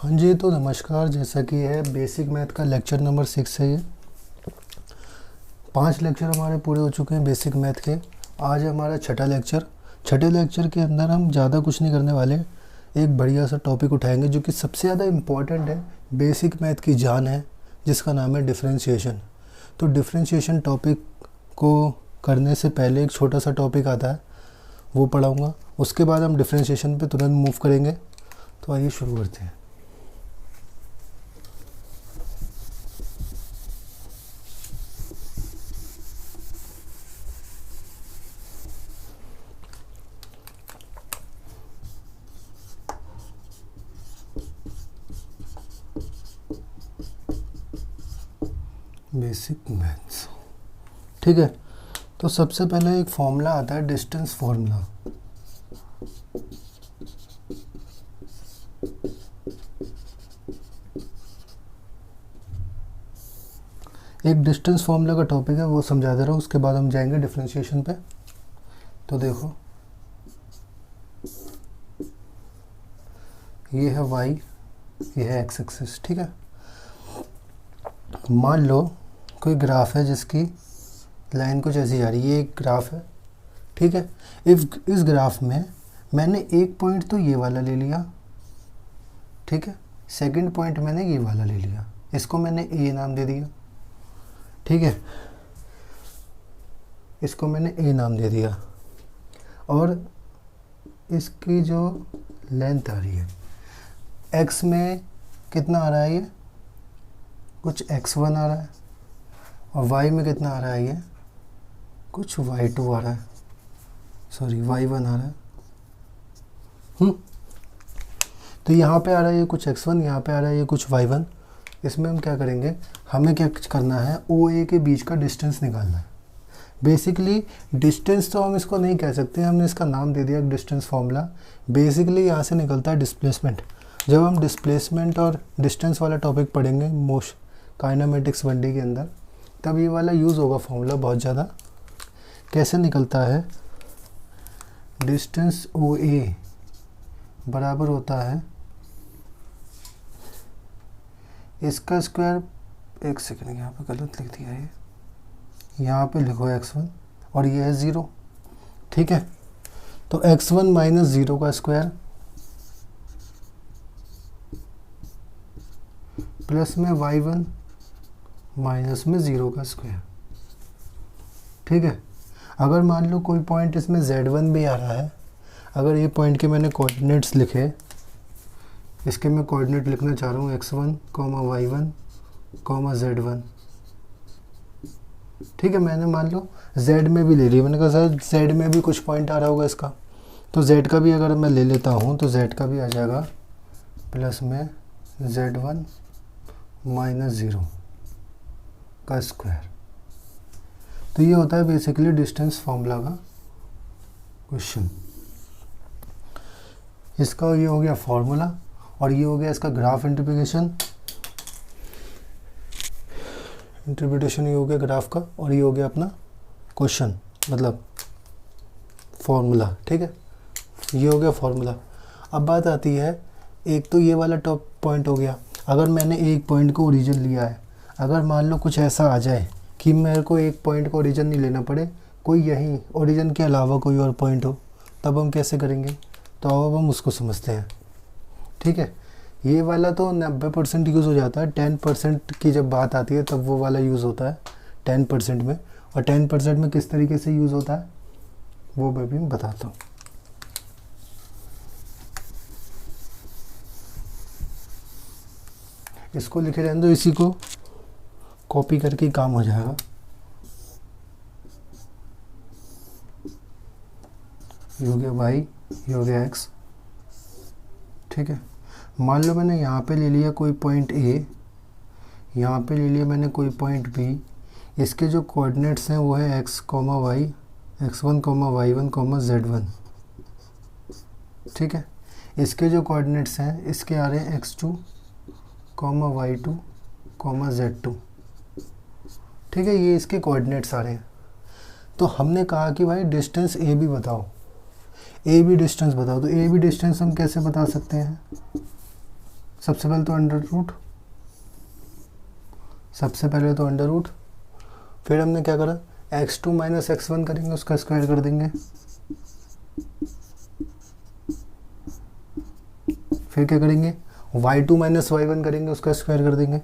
हाँ जी, तो नमस्कार। जैसा कि है बेसिक मैथ का लेक्चर नंबर 6 है ये। 5 लेक्चर हमारे पूरे हो चुके हैं बेसिक मैथ के। आज है हमारा छठा लेक्चर। छठे लेक्चर के अंदर हम ज़्यादा कुछ नहीं करने वाले, एक बढ़िया सा टॉपिक उठाएंगे जो कि सबसे ज़्यादा इम्पॉर्टेंट है, बेसिक मैथ की जान है, जिसका नाम है डिफ्रेंशिएशन। तो डिफ्रेंशिएशन टॉपिक को करने से पहले एक छोटा सा टॉपिक आता है, वो पढ़ाऊँगा। उसके बाद हम डिफ्रेंशिएशन पे तुरंत मूव करेंगे। तो आइए शुरू करते हैं। बेसिक मैथ्स, ठीक है। तो सबसे पहले एक फॉर्मूला आता है, डिस्टेंस फॉर्मूला। एक डिस्टेंस फॉर्मूला का टॉपिक है, वो समझा दे रहा हूँ, उसके बाद हम जाएंगे डिफरेंशिएशन पे। तो देखो, ये है y, ये है x एक्सिस, ठीक है। मान लो कोई ग्राफ है जिसकी लाइन कुछ ऐसी जा रही है, ये एक ग्राफ है, ठीक है। इस ग्राफ में मैंने एक पॉइंट तो ये वाला ले लिया, ठीक है। सेकंड पॉइंट मैंने ये वाला ले लिया, इसको मैंने a नाम दे दिया, ठीक है। इसको मैंने a नाम दे दिया, और इसकी जो लेंथ आ रही है, x में कितना आ रहा है, ये कुछ x1 आ रहा है, और y में कितना आ रहा है, ये कुछ y2 आ रहा है, सॉरी y1 आ रहा है। तो यहाँ पे आ रहा है ये कुछ x1, यहाँ पे आ रहा है ये कुछ y1। इसमें हम क्या करेंगे, हमें क्या करना है, OA के बीच का डिस्टेंस निकालना है। बेसिकली डिस्टेंस तो हम इसको नहीं कह सकते, हमने इसका नाम दे दिया डिस्टेंस फॉर्मूला। बेसिकली यहाँ से निकलता है डिस्प्लेसमेंट। जब हम डिस्प्लेसमेंट और डिस्टेंस वाला टॉपिक पढ़ेंगे काइनेमेटिक्स 1D के अंदर, तब ये वाला यूज़ होगा फॉर्मूला बहुत ज़्यादा। कैसे निकलता है, डिस्टेंस OA बराबर होता है इसका स्क्वायर, एक सेकंड, यहाँ पे गलत लिख दिया है, यहाँ पे लिखो x1 और ये है 0, ठीक है। तो x1 माइनस 0 का स्क्वायर प्लस में y1 माइनस में 0 का स्क्वायर, ठीक है। अगर मान लो कोई पॉइंट इसमें z1 भी आ रहा है, अगर ये पॉइंट के मैंने कोऑर्डिनेट्स लिखे, इसके मैं कोऑर्डिनेट लिखना चाह रहा हूँ x1, y1, z1, ठीक है। मैंने मान लो z में भी ले लिया, मैंने कहा सर z में भी कुछ पॉइंट आ रहा होगा इसका, तो z का भी अगर मैं ले लेता हूँ तो z का भी आ जाएगा प्लस में z1 माइनस 0 का स्क्वायर। तो ये होता है बेसिकली डिस्टेंस फॉर्मूला का क्वेश्चन। इसका ये हो गया फॉर्मूला, और ये हो गया इसका ग्राफ इंटरप्रिटेशन ये हो गया ग्राफ का, और ये हो गया अपना क्वेश्चन, मतलब फॉर्मूला, ठीक है। ये हो गया फॉर्मूला। अब बात आती है, एक तो ये वाला टॉप पॉइंट हो गया। अगर मैंने एक पॉइंट को ओरिजिन लिया है, अगर मान लो कुछ ऐसा आ जाए कि मेरे को एक पॉइंट को ओरिजिन नहीं लेना पड़े, कोई यहीं ओरिजिन के अलावा कोई और पॉइंट हो, तब हम कैसे करेंगे। तो अब हम उसको समझते हैं, ठीक है। ये वाला तो 90% यूज़ हो जाता है, 10% की जब बात आती है तब वो वाला यूज़ होता है 10% में। और 10% में किस तरीके से यूज़ होता है वो मैं भी बताता हूँ। इसको लिखे रहने दो, इसी को कॉपी करके काम हो जाएगा। ये हो गया y, ये हो गया x, ठीक है। मान लो मैंने यहाँ पे ले लिया कोई पॉइंट A, यहाँ पे ले लिया मैंने कोई पॉइंट B। इसके जो कोऑर्डिनेट्स हैं वो है x, y, x1, y1, z1, ठीक है। इसके जो कोऑर्डिनेट्स हैं, इसके आ रहे हैं x2, y2, z2, ठीक है। ये इसके कोऑर्डिनेट्स आ रहे हैं। तो हमने कहा कि भाई डिस्टेंस A भी बताओ, A भी डिस्टेंस बताओ। तो A भी डिस्टेंस हम कैसे बता सकते हैं, सबसे पहले तो अंडर रूट, सबसे पहले तो अंडर रूट, फिर हमने क्या करा, x2 माइनस x1 करेंगे, उसका स्क्वायर कर देंगे, फिर क्या करेंगे, y2 माइनस y1 करेंगे, उसका स्क्वायर कर देंगे,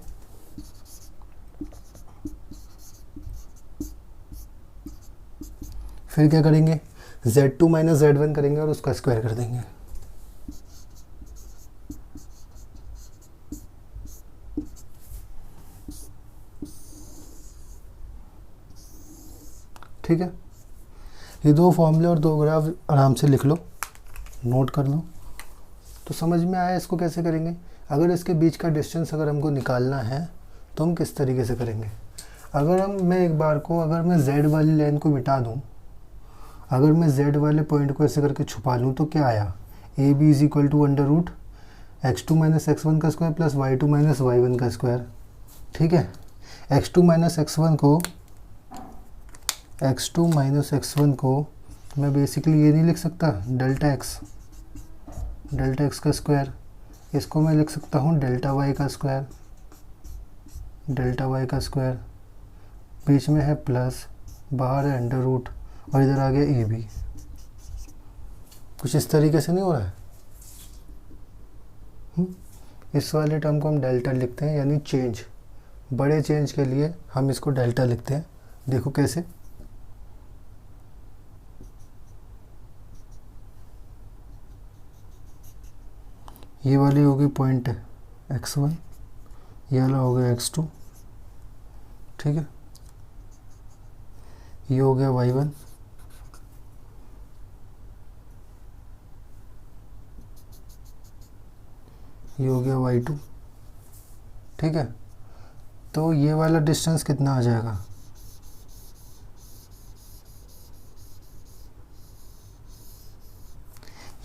फिर क्या करेंगे, z2 माइनस z1 करेंगे और उसका स्क्वायर कर देंगे। ठीक है, ये दो फॉर्मूले और दो ग्राफ आराम से लिख लो, नोट कर लो, तो समझ में आया इसको कैसे करेंगे। अगर इसके बीच का डिस्टेंस अगर हमको निकालना है तो हम किस तरीके से करेंगे। अगर मैं एक बार को अगर मैं z वाली लाइन को मिटा दूं, अगर मैं z वाले पॉइंट को ऐसे करके छुपा लूँ तो क्या आया, A B is equal to under root x2 minus x1 का square plus y2 minus y1 का स्क्वायर। ठीक है, x2 माइनस x1 को मैं बेसिकली ये नहीं लिख सकता डेल्टा x का स्क्वायर, इसको मैं लिख सकता हूँ डेल्टा y का स्क्वायर, बीच में है प्लस, बाहर है अंडर रूट और इधर आ गया ए बी। कुछ इस तरीके से नहीं हो रहा है। इस वाले टर्म को हम डेल्टा लिखते हैं, यानी चेंज, बड़े चेंज के लिए हम इसको डेल्टा लिखते हैं। देखो कैसे, ये वाली होगी पॉइंट x1, ये वाला हो गया x2, ठीक है, ये हो गया y1, ये हो गया y2। ठीक है, तो ये वाला डिस्टेंस कितना आ जाएगा,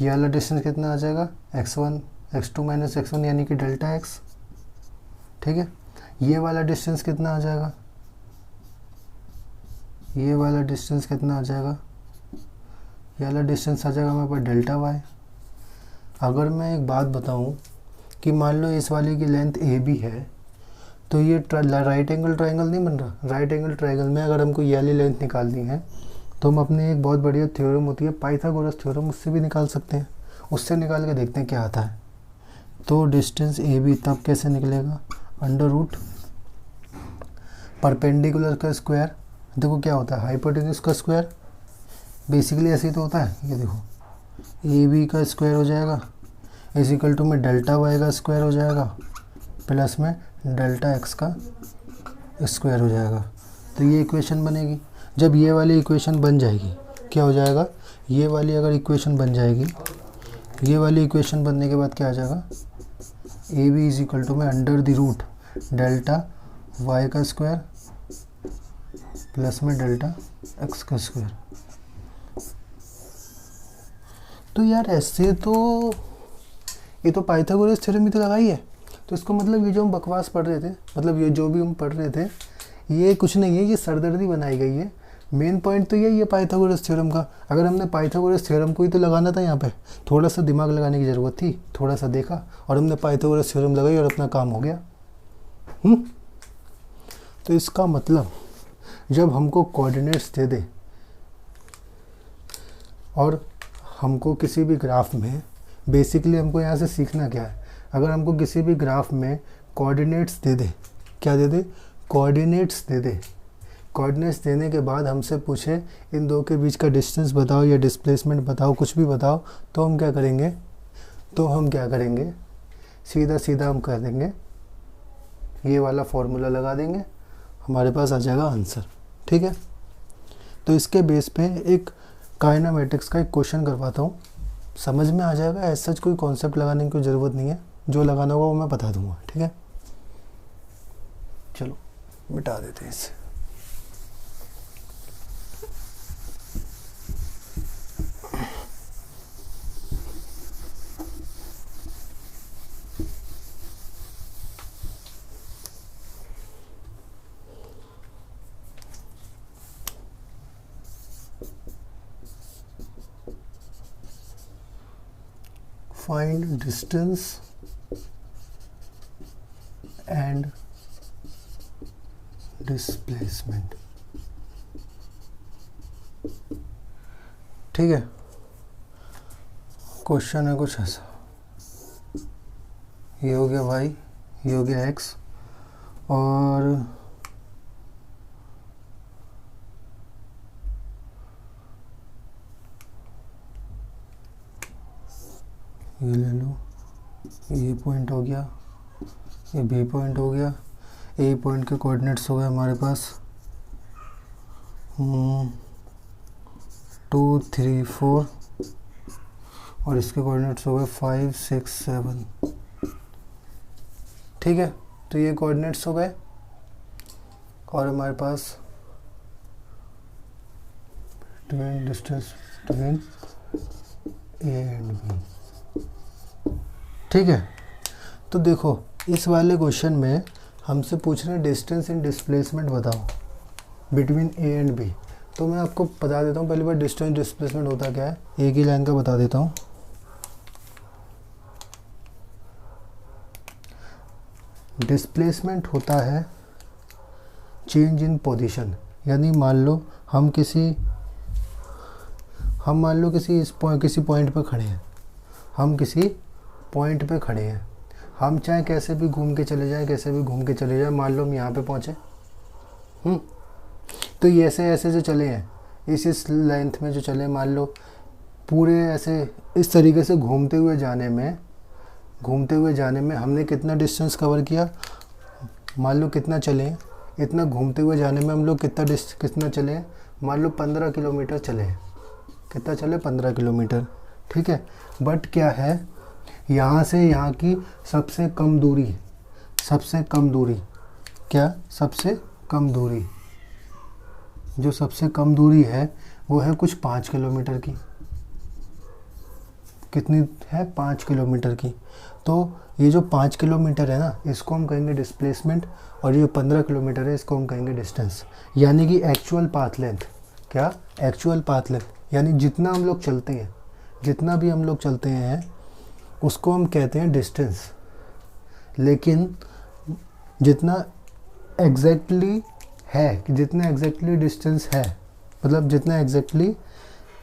ये वाला डिस्टेंस कितना आ जाएगा, x2 माइनस x1 यानी कि डेल्टा x। ठीक है, ये वाला डिस्टेंस कितना आ जाएगा, ये वाला डिस्टेंस कितना आ जाएगा, ये वाला डिस्टेंस आ जाएगा हमारे पास डेल्टा y। अगर मैं एक बात बताऊं कि मान लो इस वाले की लेंथ ए बी है, तो ये राइट एंगल ट्रायंगल नहीं बन रहा। राइट एंगल ट्रायंगल में अगर हमको ये वाली लेंथ निकालनी है तो हम अपने एक बहुत बढ़िया थ्योरम होती है पाइथागोरस थ्योरम, उससे भी निकाल सकते हैं। उससे निकाल के देखते हैं क्या आता है। तो डिस्टेंस ए बी तब कैसे निकलेगा, अंडर रूट परपेंडिकुलर का स्क्वायर, देखो क्या होता है हाइपोटेन्यूज का स्क्वायर, बेसिकली ऐसे ही तो होता है। ये देखो ए बी का स्क्वायर हो जाएगा इज इक्वल टू में डेल्टा वाई का स्क्वायर हो जाएगा प्लस में डेल्टा एक्स का स्क्वायर हो जाएगा। तो ये इक्वेशन बनेगी। जब ये वाली इक्वेशन बन जाएगी क्या हो जाएगा, ये वाली अगर इक्वेशन बन जाएगी, ये वाली इक्वेशन बनने के बाद क्या आ जाएगा, A B is equal to में under the root delta Y का स्क्वायर प्लस में डेल्टा एक्स का स्क्वायर। तो यार ऐसे तो ये तो पाइथागोरस थ्योरम भी तो लगाई है। तो इसको मतलब ये जो हम बकवास पढ़ रहे थे, मतलब ये जो भी हम पढ़ रहे थे, ये कुछ नहीं है, ये सरदर्दी बनाई गई है। मेन पॉइंट तो यही है पाइथागोरस थ्योरम का। अगर हमने पाइथागोरस थ्योरम को ही तो लगाना था, यहाँ पे थोड़ा सा दिमाग लगाने की ज़रूरत थी, थोड़ा सा देखा और हमने पाइथागोरस थ्योरम लगाई और अपना काम हो गया। तो इसका मतलब जब हमको कोऑर्डिनेट्स दे दे और हमको किसी भी ग्राफ में, बेसिकली हमको यहाँ से सीखना क्या है, अगर हमको किसी भी ग्राफ में कोऑर्डिनेट्स दे दे, क्या दे दे, कोऑर्डिनेट्स दे दे, कोऑर्डिनेट्स देने के बाद हमसे पूछे इन दो के बीच का डिस्टेंस बताओ या डिस्प्लेसमेंट बताओ, कुछ भी बताओ, तो हम क्या करेंगे, सीधा सीधा हम कर देंगे, ये वाला फॉर्मूला लगा देंगे, हमारे पास आ जाएगा आंसर। ठीक है, तो इसके बेस पे एक काइनेमेटिक्स का एक क्वेश्चन करवाता हूँ, समझ में आ जाएगा। ऐसा कोई कॉन्सेप्ट लगाने की ज़रूरत नहीं है, जो लगाना होगा वो मैं बता दूंगा। ठीक है, चलो मिटा देते हैं इसे। Find distance and displacement. ठीक है, क्वेश्चन है कुछ ऐसा, ये हो गया y, ये हो गया x, और ये ले लो, ये पॉइंट हो गया, ये बी पॉइंट हो गया, ए पॉइंट के कोऑर्डिनेट्स हो गए हमारे पास 2 3 4, और इसके कोऑर्डिनेट्स हो गए 5 6 7। ठीक है, तो ये कोऑर्डिनेट्स हो गए, और हमारे पास distance between A and B. ठीक है, तो देखो इस वाले क्वेश्चन में हमसे पूछ रहे हैं डिस्टेंस इन डिस्प्लेसमेंट बताओ बिटवीन ए एंड बी। तो मैं आपको बता देता हूँ पहली बार डिस्टेंस डिस्प्लेसमेंट होता क्या है, एक ही लाइन का बता देता हूँ। डिस्प्लेसमेंट होता है चेंज इन पोजीशन, यानी मान लो हम मान लो किसी पॉइंट पे खड़े हैं, हम किसी पॉइंट पे खड़े हैं, हम चाहे कैसे भी घूम के चले जाएं, कैसे भी घूम के चले जाएं, मान लो हम यहाँ पे पहुँचे, तो ये ऐसे ऐसे जो चले हैं, इस लेंथ में जो चले, मान लो पूरे ऐसे इस तरीके से घूमते हुए जाने में हमने कितना डिस्टेंस कवर किया, मान लो कितना चले हैं, इतना घूमते हुए जाने में हम लोग कितना चले हैं, मान लो 15 किलोमीटर चले हैं, कितना चले 15 किलोमीटर। ठीक है, बट क्या है, यहाँ से यहाँ की सबसे कम दूरी क्या, सबसे कम दूरी, जो सबसे कम दूरी है वो है कुछ 5 किलोमीटर की। कितनी है, 5 किलोमीटर की। तो ये जो 5 किलोमीटर है ना, इसको हम कहेंगे डिस्प्लेसमेंट, और ये 15 किलोमीटर है इसको हम कहेंगे डिस्टेंस, यानी कि एक्चुअल पाथ लेंथ। क्या, एक्चुअल पाथ लेंथ, यानी जितना हम लोग चलते हैं, जितना भी हम लोग चलते हैं उसको हम कहते हैं डिस्टेंस। लेकिन जितना एग्जैक्टली है, जितना एग्जैक्टली डिस्टेंस है, मतलब जितना एग्जैक्टली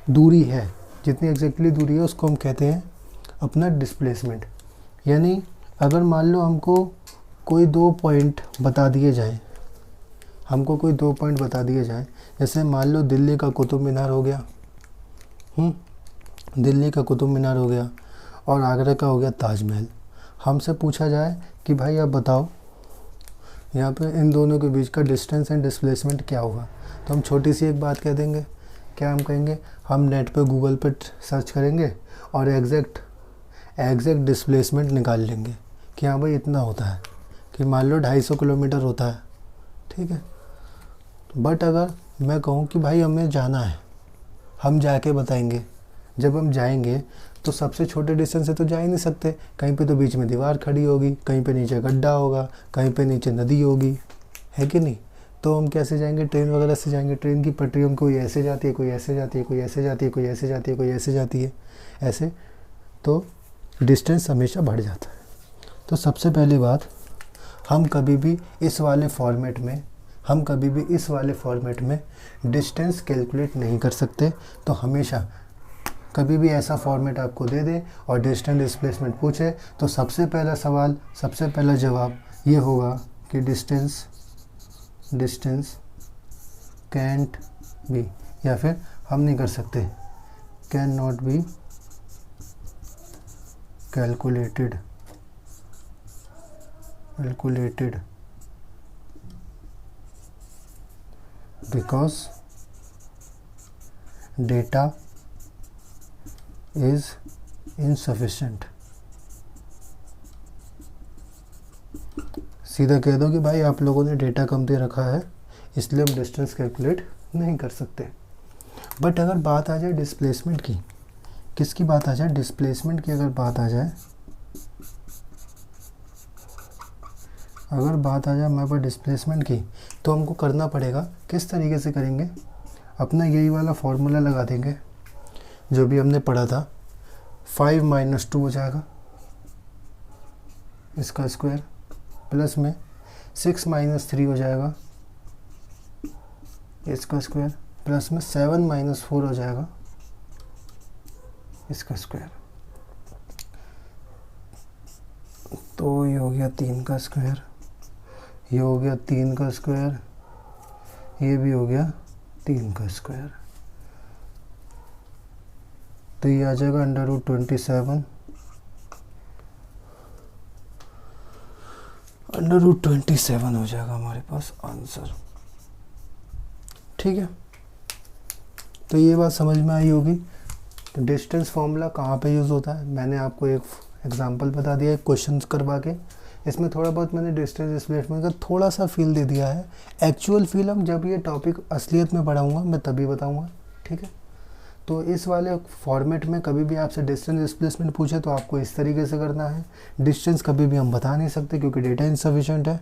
दूरी है, जितनी एग्जैक्टली दूरी है उसको हम कहते हैं अपना डिस्प्लेसमेंट। यानी अगर मान लो हमको कोई 2 पॉइंट बता दिए जाएं, जैसे मान लो दिल्ली का कुतुब मीनार हो गया, दिल्ली का कुतुब मीनार हो गया, और आगरा का हो गया ताजमहल। हमसे पूछा जाए कि भाई आप बताओ यहाँ पे इन दोनों के बीच का डिस्टेंस एंड डिस्प्लेसमेंट क्या होगा, तो हम छोटी सी एक बात कह देंगे। क्या हम कहेंगे, हम नेट पे गूगल पे सर्च करेंगे और एग्जैक्ट डिस्प्लेसमेंट निकाल लेंगे कि हाँ भाई इतना होता है, कि मान लो 250 किलोमीटर होता है। ठीक है, बट अगर मैं कहूँ कि भाई हमें जाना है, हम जाके बताएंगे, जब हम जाएंगे तो सबसे छोटे डिस्टेंस से तो जा ही नहीं सकते, कहीं पे तो बीच में दीवार खड़ी होगी, कहीं पे नीचे गड्ढा होगा, कहीं पे नीचे नदी होगी, है कि नहीं। तो हम कैसे जाएंगे, ट्रेन वगैरह से जाएंगे, ट्रेन की पटरियों कोई ऐसे जाती है, कोई ऐसे जाती है, कोई ऐसे जाती है, कोई ऐसे जाती है, कोई ऐसे जाती है, ऐसे, तो डिस्टेंस हमेशा बढ़ जाता है। तो सबसे पहली बात, हम कभी भी इस वाले फॉर्मेट में डिस्टेंस कैलकुलेट नहीं कर सकते। तो हमेशा कभी भी ऐसा फॉर्मेट आपको दे दे और डिस्टेंस डिस्प्लेसमेंट पूछे तो सबसे पहला जवाब ये होगा कि डिस्टेंस कैंट बी, या फिर हम नहीं कर सकते, can not be calculated because data is insufficient. सीधा कह दो कि भाई आप लोगों ने डेटा कम दे रखा है, इसलिए हम डिस्टेंस कैलकुलेट नहीं कर सकते। बट अगर बात आ जाए डिस्प्लेसमेंट की, किसकी बात आ जाए, डिस्प्लेसमेंट की अगर बात आ जाए, हमारे पास डिस्प्लेसमेंट की, तो हमको करना पड़ेगा, किस तरीके से करेंगे, अपना यही वाला फॉर्मूला लगा देंगे जो भी हमने पढ़ा था, 5 - 2 हो जाएगा इसका स्क्वायर प्लस में 6 माइनस 3 हो जाएगा इसका स्क्वायर, प्लस में 7 माइनस 4 हो जाएगा इसका स्क्वायर। तो ये हो गया 3 का स्क्वायर, ये हो गया 3 का स्क्वायर, ये भी हो गया 3 का स्क्वायर। तो ये आ जाएगा √27, √27 हो जाएगा हमारे पास आंसर। ठीक है, तो ये बात समझ में आई होगी। तो डिस्टेंस फॉर्मूला कहाँ पे यूज़ होता है, मैंने आपको एक एग्जांपल बता दिया, एक क्वेश्चन करवा के। इसमें थोड़ा बहुत मैंने डिस्टेंस डिस्प्लेसमेंट का थोड़ा सा फील दे दिया है। एक्चुअल फील हम जब ये टॉपिक असलियत में पढ़ाऊँगा मैं तभी बताऊँगा। ठीक है, तो इस वाले फॉर्मेट में कभी भी आपसे डिस्टेंस डिस्प्लेसमेंट पूछे तो आपको इस तरीके से करना है। डिस्टेंस कभी भी हम बता नहीं सकते क्योंकि डेटा इनसफिशिएंट है।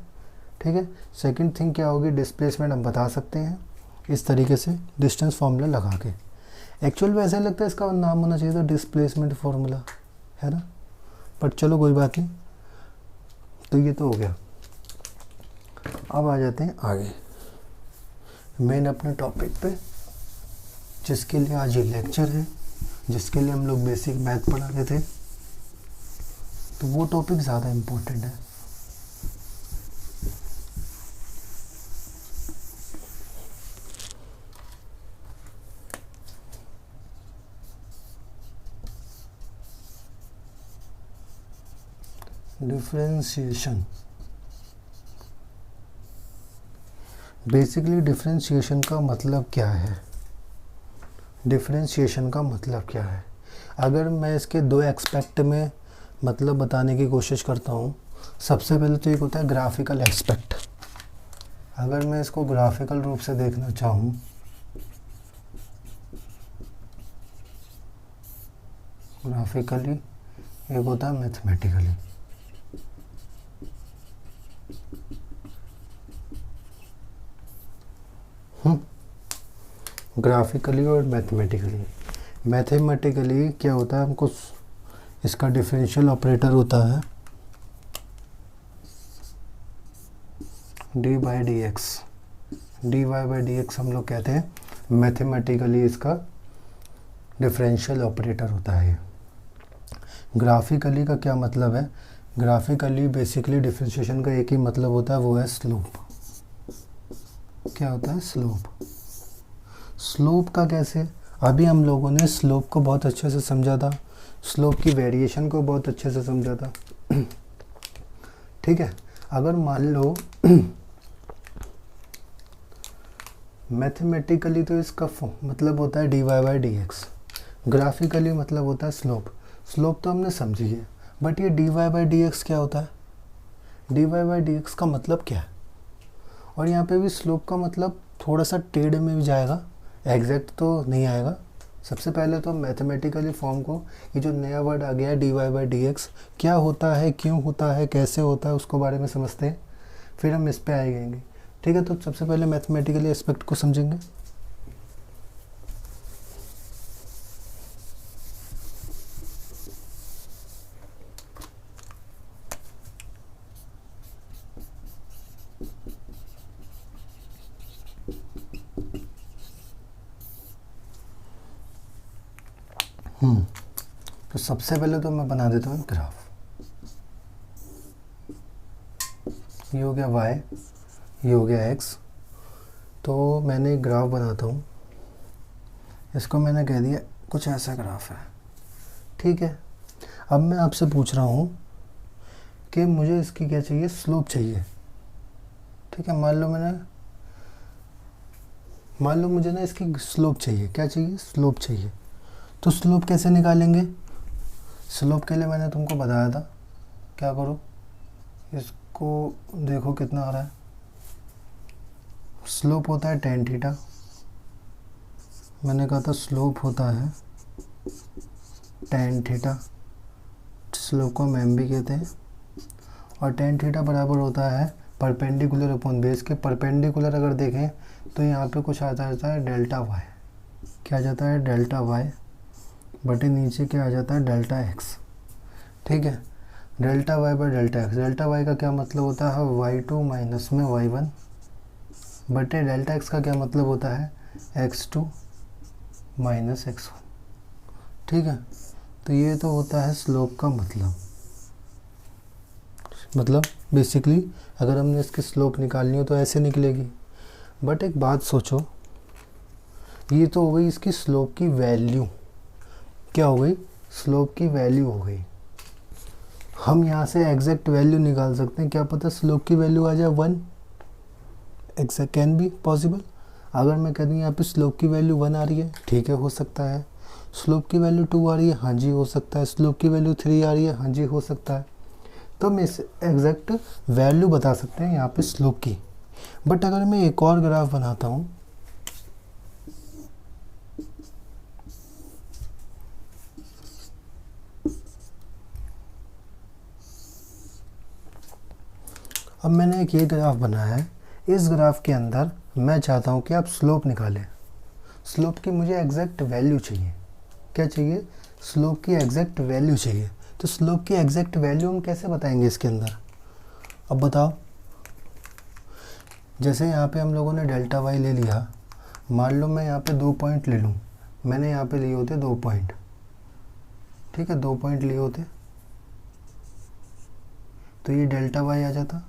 ठीक है, सेकंड थिंग क्या होगी, डिस्प्लेसमेंट हम बता सकते हैं इस तरीके से डिस्टेंस फार्मूला लगा के। एक्चुअल में ऐसा लगता है इसका नाम होना चाहिए था डिस्प्लेसमेंट फार्मूला, है ना, बट चलो कोई बात नहीं। तो ये तो हो गया। अब आ जाते हैं आगे मेन अपने टॉपिक पे, जिसके लिए आज ये लेक्चर है, जिसके लिए हम लोग बेसिक मैथ पढ़ा रहे थे। तो वो टॉपिक ज़्यादा इम्पोर्टेंट है। डिफरेंशिएशन। बेसिकली डिफरेंशिएशन का मतलब क्या है, डिफरेंशिएशन का मतलब क्या है। अगर मैं इसके दो एक्सपेक्ट में मतलब बताने की कोशिश करता हूँ, सबसे पहले तो एक होता है ग्राफिकल एक्सपेक्ट। अगर मैं इसको ग्राफिकल रूप से देखना चाहूँ, ग्राफिकली, एक होता है मैथमेटिकली। ग्राफिकली और मैथमेटिकली। मैथमेटिकली क्या होता है, हमको इसका डिफरेंशियल ऑपरेटर होता है dy/dx, dy/dx हम लोग कहते हैं मैथमेटिकली इसका डिफरेंशियल ऑपरेटर होता है। ग्राफिकली का क्या मतलब है, ग्राफिकली बेसिकली डिफरेंशिएशन का एक ही मतलब होता है, वो है स्लोप। क्या होता है, स्लोप। स्लोप का कैसे, अभी हम लोगों ने स्लोप को बहुत अच्छे से समझा था, स्लोप की वेरिएशन को बहुत अच्छे से समझा था। ठीक है, अगर मान लो मैथमेटिकली तो इसका मतलब होता है dy/dx, ग्राफिकली मतलब होता है स्लोप। स्लोप तो हमने समझी है, बट ये dy/dx क्या होता है, dy/dx का मतलब क्या है। और यहाँ पे भी स्लोप का मतलब थोड़ा सा टेढ़ में भी जाएगा, एग्जैक्ट तो नहीं आएगा। सबसे पहले तो मैथमेटिकली फॉर्म को, ये जो नया वर्ड आ गया है dy/dx, क्या होता है, क्यों होता है, कैसे होता है, उसको बारे में समझते हैं, फिर हम इस पे आएंगे। ठीक है, तो सबसे पहले मैथमेटिकली एस्पेक्ट को समझेंगे। तो सबसे पहले तो मैं बना देता हूँ ग्राफ। ये हो गया y, ये हो गया x। तो मैंने एक ग्राफ बनाता हूँ, इसको मैंने कह दिया कुछ ऐसा ग्राफ है। ठीक है, अब मैं आपसे पूछ रहा हूँ कि मुझे इसकी क्या चाहिए, स्लोप चाहिए। ठीक है, मान लो मुझे ना इसकी स्लोप चाहिए। क्या चाहिए, स्लोप चाहिए। तो स्लोप कैसे निकालेंगे, स्लोप के लिए मैंने तुमको बताया था, क्या करो, इसको देखो कितना आ रहा है। स्लोप होता है tan थीटा, मैंने कहा था स्लोप होता है tan थीटा, स्लोप को हम m भी कहते हैं। और tan थीटा बराबर होता है परपेंडिकुलर अपॉन बेस के। परपेंडिकुलर अगर देखें तो यहाँ पे कुछ आ जाता है डेल्टा y, क्या आ जाता है, डेल्टा y बटे नीचे क्या आ जाता है, डेल्टा x। ठीक है, delta y by delta x. Delta Y का क्या मतलब होता है, y2 माइनस में y1 बटे डेल्टा एक्स का क्या मतलब होता है, x2 माइनस x1। ठीक है, तो ये तो होता है स्लोप का मतलब बेसिकली अगर हमने इसकी स्लोप निकालनी हो तो ऐसे निकलेगी। बट एक बात सोचो, ये तो हो गई इसकी स्लोप की वैल्यू, क्या हो गई, स्लोप की वैल्यू हो गई। हम यहाँ से एग्जैक्ट वैल्यू निकाल सकते हैं, क्या पता स्लोप की वैल्यू आ जाए 1, एग्जैक्ट कैन बी पॉसिबल। अगर मैं कह दूँ यहाँ पे स्लोप की वैल्यू 1 आ रही है, ठीक है हो सकता है। स्लोप की वैल्यू 2 आ रही है, हाँ जी हो सकता है। स्लोप की वैल्यू 3 आ रही है, हाँ जी हो सकता है। तो हम इस एग्जैक्ट वैल्यू बता सकते हैं यहाँ पे स्लोप की। बट अगर मैं एक और ग्राफ बनाता हूँ, अब मैंने एक ये ग्राफ बनाया है, इस ग्राफ के अंदर मैं चाहता हूँ कि आप स्लोप निकालें। स्लोप की मुझे एग्जैक्ट वैल्यू चाहिए, क्या चाहिए, स्लोप की एग्जैक्ट वैल्यू चाहिए। तो स्लोप की एग्जैक्ट वैल्यू हम कैसे बताएंगे इसके अंदर, अब बताओ। जैसे यहाँ पे हम लोगों ने डेल्टा वाई ले लिया, मान लो मैं यहाँ पे 2 पॉइंट ले लूँ, मैंने यहाँ पे लिए होते 2 पॉइंट, ठीक है 2 पॉइंट लिए होते, तो ये डेल्टा वाई आ जाता,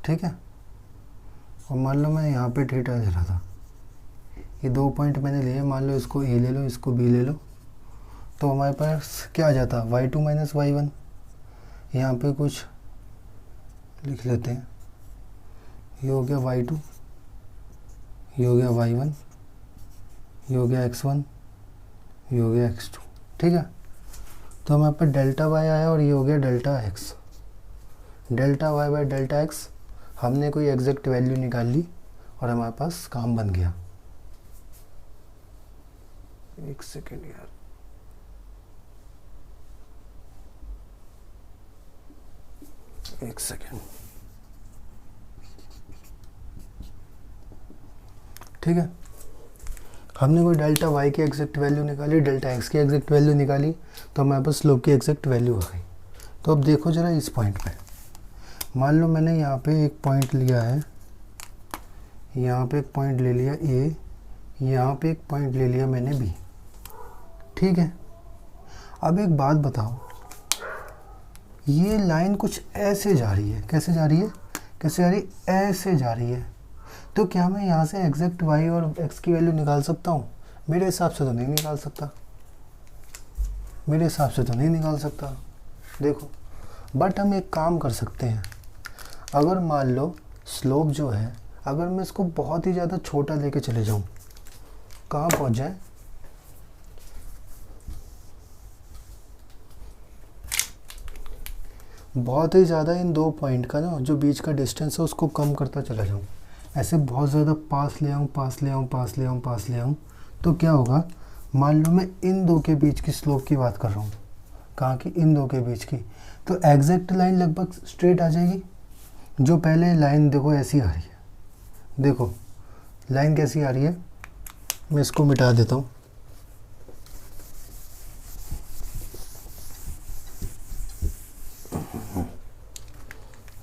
ठीक है। और मान लो मैं यहाँ पे थीटा ले रहा था, ये 2 पॉइंट मैंने लिए, मान लो इसको ए ले लो, इसको बी ले लो, तो हमारे पास क्या आ जाता, y2 माइनस y1। यहाँ पे कुछ लिख लेते हैं, ये हो गया y2, ये हो गया y1, ये हो गया x1, ये हो गया x2, ठीक है। तो हमारे पास डेल्टा y आया और ये हो गया delta x। Delta y by delta x, हमने कोई एग्जैक्ट वैल्यू निकाल ली और हमारे पास काम बन गया। एक सेकेंड यार, एक सेकेंड, ठीक है। हमने कोई डेल्टा वाई की एग्जैक्ट वैल्यू निकाली, डेल्टा एक्स की एग्जैक्ट वैल्यू निकाली, तो हमारे पास स्लोप की एग्जैक्ट वैल्यू आ गई। तो अब देखो जरा इस पॉइंट पे, मान लो मैंने यहाँ पे एक पॉइंट लिया है, यहाँ पे एक पॉइंट ले लिया ए, यहाँ पे एक पॉइंट ले लिया मैंने बी, ठीक है। अब एक बात बताओ, ये लाइन कुछ ऐसे जा रही है, कैसे जा रही है, कैसे जा रही है, ऐसे जा रही है। तो क्या मैं यहाँ से एग्जैक्ट y और x की वैल्यू निकाल सकता हूँ? मेरे हिसाब से तो नहीं निकाल सकता, मेरे हिसाब से तो नहीं निकाल सकता, देखो। बट हम एक काम कर सकते हैं, अगर मान लो स्लोप जो है, अगर मैं इसको बहुत ही ज़्यादा छोटा लेके चले जाऊँ, कहाँ पहुँच जाए, बहुत ही ज़्यादा इन 2 पॉइंट का ना जो बीच का डिस्टेंस है उसको कम करता चला जाऊँ, ऐसे बहुत ज़्यादा पास ले आऊँ, पास ले आऊँ, पास ले आऊँ, पास ले आऊँ, तो क्या होगा, मान लो मैं इन 2 के बीच की स्लोप की बात कर रहा हूँ, कहाँ की, इन 2 के बीच की, तो एग्जैक्ट लाइन लगभग स्ट्रेट आ जाएगी। जो पहले लाइन देखो ऐसी आ रही है, देखो लाइन कैसी आ रही है, मैं इसको मिटा देता हूँ,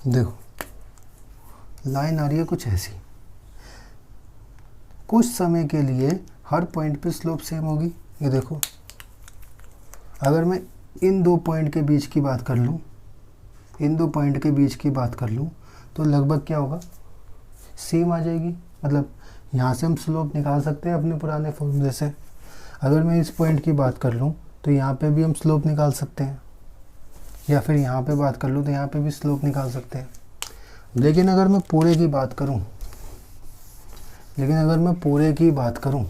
देखो लाइन आ रही है कुछ ऐसी। कुछ समय के लिए हर पॉइंट पे स्लोप सेम होगी, ये देखो। अगर मैं इन 2 पॉइंट के बीच की बात कर लूँ, इन 2 पॉइंट के बीच की बात कर लूँ, तो लगभग क्या होगा, सेम आ जाएगी। मतलब यहाँ से हम स्लोप निकाल सकते हैं अपने पुराने फॉर्मूले से। अगर मैं इस पॉइंट की बात कर लूँ तो यहाँ पे भी हम स्लोप निकाल सकते हैं, या फिर यहाँ पे बात कर लूँ तो यहाँ पे भी स्लोप निकाल सकते हैं। लेकिन अगर मैं पूरे की बात करूँ,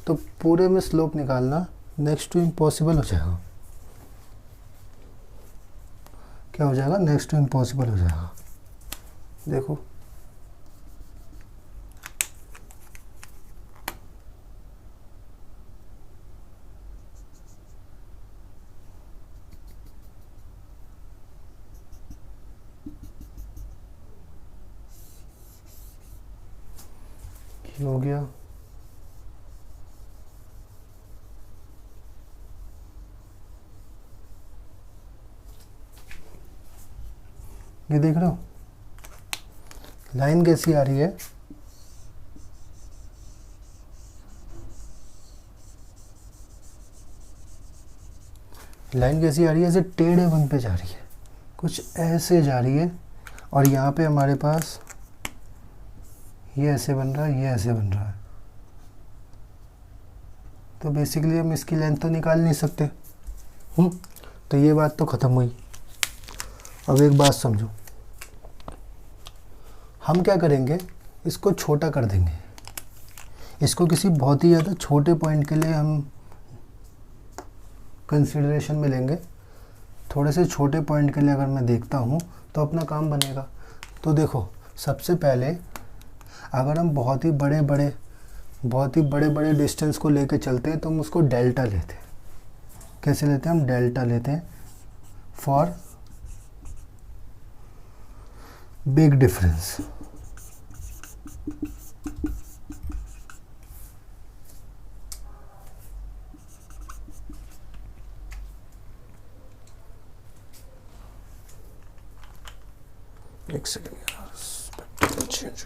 तो पूरे में स्लोप निकालना नेक्स्ट टू इम्पॉसिबल हो जाएगा। क्या हो जाएगा, नेक्स्ट टू इम्पॉसिबल हो जाएगा। देखो हो गया, ये देख रहे हो लाइन कैसी आ रही है, लाइन कैसी आ रही है, ऐसे टेढ़े बन पे जा रही है, कुछ ऐसे जा रही है। और यहाँ पे हमारे पास ये ऐसे बन रहा है, ये ऐसे बन रहा है। तो बेसिकली हम इसकी लेंथ तो निकाल नहीं सकते। तो ये बात तो ख़त्म हुई। अब एक बात समझो, हम क्या करेंगे, इसको छोटा कर देंगे। इसको किसी बहुत ही ज़्यादा छोटे पॉइंट के लिए हम कंसिडरेशन में लेंगे। थोड़े से छोटे पॉइंट के लिए अगर मैं देखता हूँ तो अपना काम बनेगा। तो देखो, सबसे पहले अगर हम बहुत ही बड़े बड़े डिस्टेंस को लेके चलते हैं तो हम उसको डेल्टा लेते हैं। कैसे लेते हैं हम? डेल्टा लेते हैं फॉर बिग डिफरेंस। एक सेकेंड यार, स्पेक्ट्रम चेंज।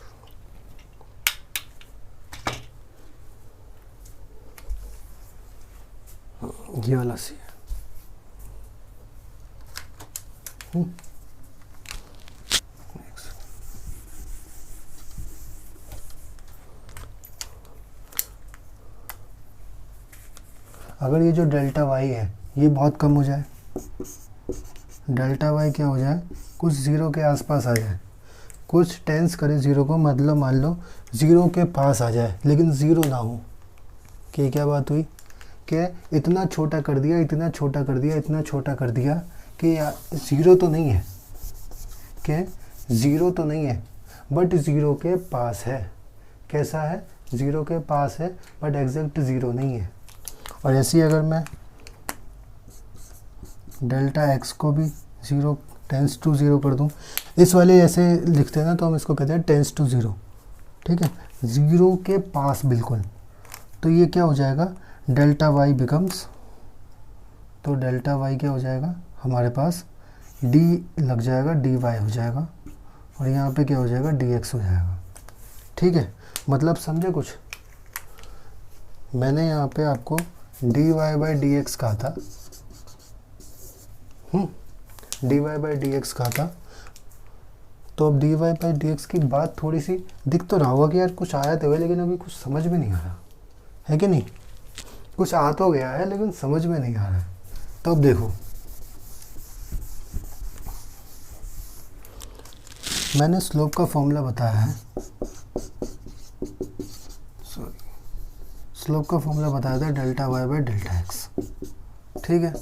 ये वाला सी है। अगर ये जो डेल्टा वाई है ये बहुत कम हो जाए, डेल्टा वाई क्या हो जाए, कुछ ज़ीरो के आसपास आ जाए, कुछ टेंस करे ज़ीरो को, मतलब मान लो ज़ीरो के पास आ जाए लेकिन ज़ीरो ना हो, कि क्या बात हुई कि इतना छोटा कर दिया, इतना छोटा कर दिया, इतना छोटा कर दिया कि ज़ीरो तो नहीं है, कि ज़ीरो तो नहीं है बट ज़ीरो के पास है। कैसा है? ज़ीरो के पास है बट एग्जैक्ट ज़ीरो नहीं है। और ऐसे ही अगर मैं डेल्टा एक्स को भी ज़ीरो टेंस टू ज़ीरो कर दूं, इस वाले ऐसे लिखते हैं ना, तो हम इसको कहते हैं टेंस टू ज़ीरो। ठीक है, ज़ीरो के पास बिल्कुल। तो ये क्या हो जाएगा, डेल्टा वाई बिकम्स, तो डेल्टा वाई क्या हो जाएगा हमारे पास, डी लग जाएगा, डी वाई हो जाएगा, और यहाँ पे क्या हो जाएगा, डी एक्स हो जाएगा। ठीक है, मतलब समझे कुछ? मैंने यहाँ पे आपको d Y by D x कहा था, d Y by D x कहा था। तो अब d Y by D x की बात थोड़ी सी दिख तो रहा होगा कि यार कुछ आया तो है, लेकिन अभी कुछ समझ में नहीं आ रहा है कि नहीं? कुछ आ तो गया है लेकिन समझ में नहीं आ रहा है। तो अब देखो, मैंने स्लोप का फॉर्मूला बताया है, स्लोप का फॉर्मूला बताया था delta y by delta x. ठीक है,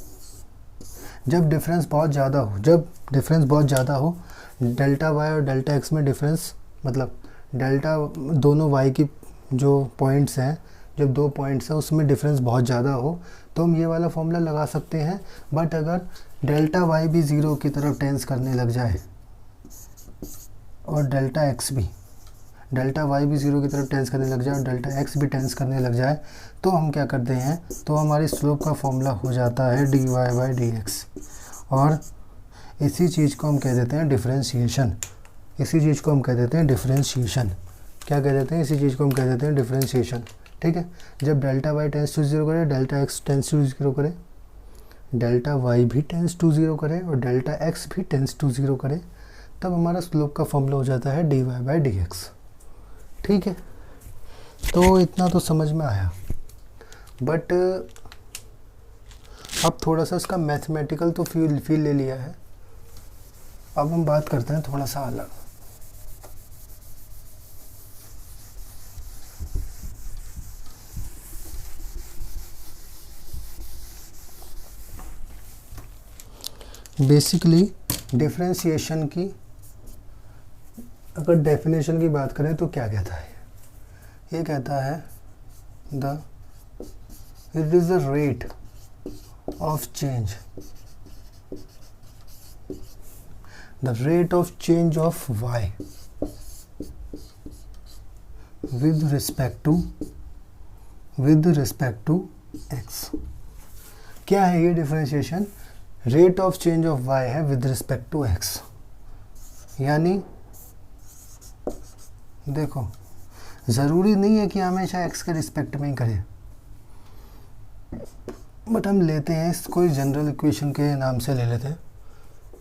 जब डिफरेंस बहुत ज़्यादा हो, डेल्टा वाई और डेल्टा एक्स में डिफरेंस, मतलब डेल्टा दोनों वाई की जो पॉइंट्स हैं, जब दो पॉइंट्स हैं उसमें डिफरेंस बहुत ज़्यादा हो तो हम ये वाला फॉर्मूला लगा सकते हैं। बट अगर डेल्टा वाई भी ज़ीरो की तरफ टेंस करने लग जाए और डेल्टा वाई भी ज़ीरो की तरफ टेंस करने लग जाए और डेल्टा एक्स भी टेंस करने लग जाए, तो हम क्या करते हैं, तो हमारी स्लोप का फॉर्मूला हो जाता है D Y by D x. और इसी चीज़ को हम कह देते हैं डिफरेंशिएशन। क्या कह देते हैं? इसी चीज़ को हम कह देते हैं डिफरेंशिएशन। ठीक है, जब delta Y tends to zero करे, delta X tends to zero करे, डेल्टा वाई भी टेंस टू ज़ीरो करे और डेल्टा एक्स भी टेंस टू ज़ीरो करे, तब हमारा स्लोप का फॉर्मूला हो जाता है D Y by D X. ठीक है, तो इतना तो समझ में आया। बट अब थोड़ा सा इसका मैथमेटिकल तो फील ले लिया है। अब हम बात करते हैं थोड़ा सा अलग। बेसिकली डिफरेंशिएशन की अगर डेफिनेशन की बात करें तो क्या कहता है? ये कहता है it is the rate of change, the rate of change of y with respect to x। क्या है ये differentiation? Rate of change of y है विद रिस्पेक्ट टू x। यानी देखो ज़रूरी नहीं है कि हमेशा x के रिस्पेक्ट में ही करें, बट हम लेते हैं इसको जनरल इक्वेशन के नाम से ले लेते हैं।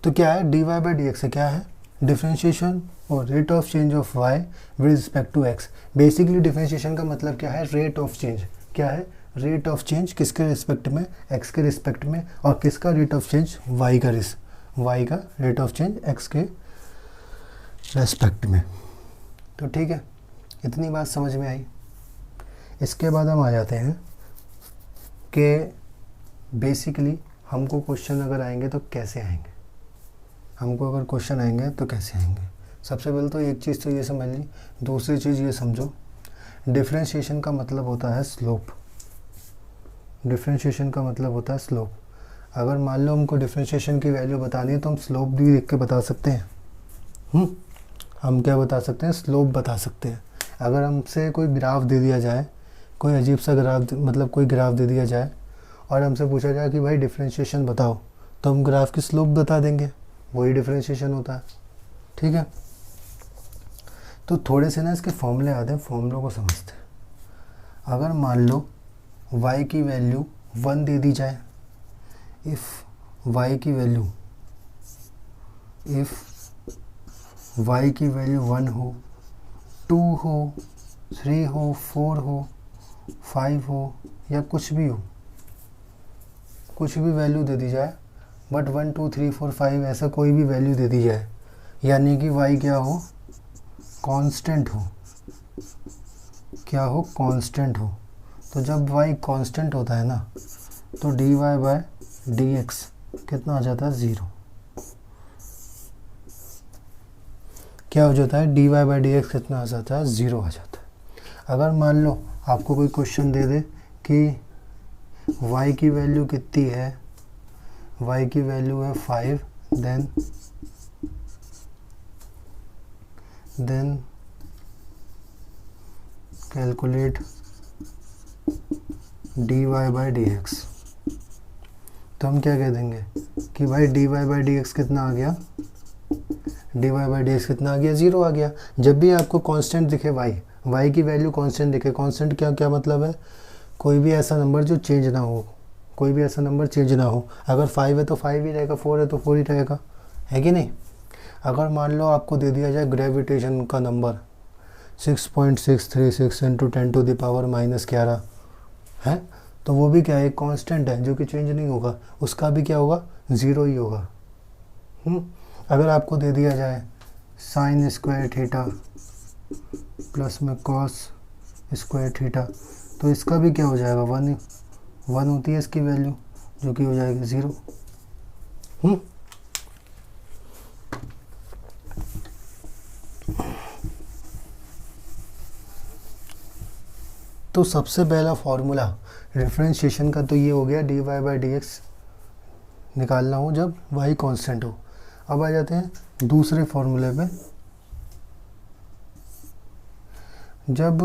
तो क्या है, dy बाई डी एक्स क्या है, डिफ्रेंशिएशन और rate of change of y with respect to x। Basically differentiation का मतलब क्या है, रेट ऑफ चेंज। क्या है, रेट ऑफ चेंज किसके रिस्पेक्ट में, x के रिस्पेक्ट में, और किसका रेट ऑफ चेंज, y का रेट ऑफ चेंज x के रेस्पेक्ट में। तो ठीक है, इतनी बात समझ में आई। इसके बाद हम आ जाते हैं कि बेसिकली हमको क्वेश्चन अगर आएंगे तो कैसे आएंगे, हमको अगर क्वेश्चन आएंगे तो कैसे आएंगे। सबसे पहले तो एक चीज़ तो ये समझ ली, दूसरी चीज़ ये समझो, डिफरेंशिएशन का मतलब होता है स्लोप। डिफरेंशिएशन का मतलब होता है स्लोप। अगर मान लो हमको डिफरेंशिएशन की वैल्यू बतानी है तो हम स्लोप भी देख के बता सकते हैं। हम क्या बता सकते हैं, स्लोप बता सकते हैं। अगर हमसे कोई ग्राफ दे दिया जाए, कोई अजीब सा ग्राफ, मतलब कोई ग्राफ दे दिया जाए और हमसे पूछा जाए कि भाई डिफरेंशिएशन बताओ, तो हम ग्राफ की स्लोप बता देंगे, वही डिफरेंशिएशन होता है। ठीक है, तो थोड़े से ना इसके फॉर्मूले आते हैं, फॉर्मूलों को समझते हैं। अगर मान लो y की वैल्यू 1 दे दी जाए, इफ़ y की वैल्यू 1 हो, 2 हो, 3 हो, 4 हो, 5 हो, या कुछ भी हो, कुछ भी वैल्यू दे दी जाए, बट 1 2 3 4 5 ऐसा कोई भी वैल्यू दे दी जाए, यानी कि y क्या हो, कांस्टेंट हो। क्या हो, कांस्टेंट हो। तो जब y कांस्टेंट होता है ना, तो dy बाय dx कितना आ जाता है, 0। क्या हो जाता है, dy बाई dx कितना आ जाता है, 0 आ जाता है। अगर मान लो आपको कोई क्वेश्चन दे दे कि y की वैल्यू कितनी है, y की वैल्यू है 5, then calculate dy by dx, तो हम क्या कह देंगे कि भाई dy बाई dx कितना आ गया, dy बाई dx कितना आ गया, 0 आ गया। जब भी आपको कांस्टेंट दिखे y की वैल्यू कांस्टेंट दिखे, कांस्टेंट क्या मतलब है, कोई भी ऐसा नंबर जो चेंज ना हो, कोई भी ऐसा नंबर चेंज ना हो। अगर 5 है तो 5 ही रहेगा, 4 है तो 4 ही रहेगा, है कि नहीं। अगर मान लो आपको दे दिया जाए ग्रेविटेशन का नंबर 6.636 इंटू 10⁻⁻11 है, तो वो भी क्या है, कांस्टेंट है जो कि चेंज नहीं होगा, उसका भी क्या होगा, 0 ही होगा। अगर आपको दे दिया जाए साइन स्क्वायर थीटा प्लस में कॉस स्क्वायर थीटा, तो इसका भी क्या हो जाएगा, 1 होती है इसकी वैल्यू, जो कि हो जाएगी 0। तो सबसे पहला फॉर्मूला डिफरेंशिएशन का तो ये हो गया, dy बाई dx निकालना हो जब y कांस्टेंट हो। अब आ जाते हैं दूसरे फॉर्मूले पे। जब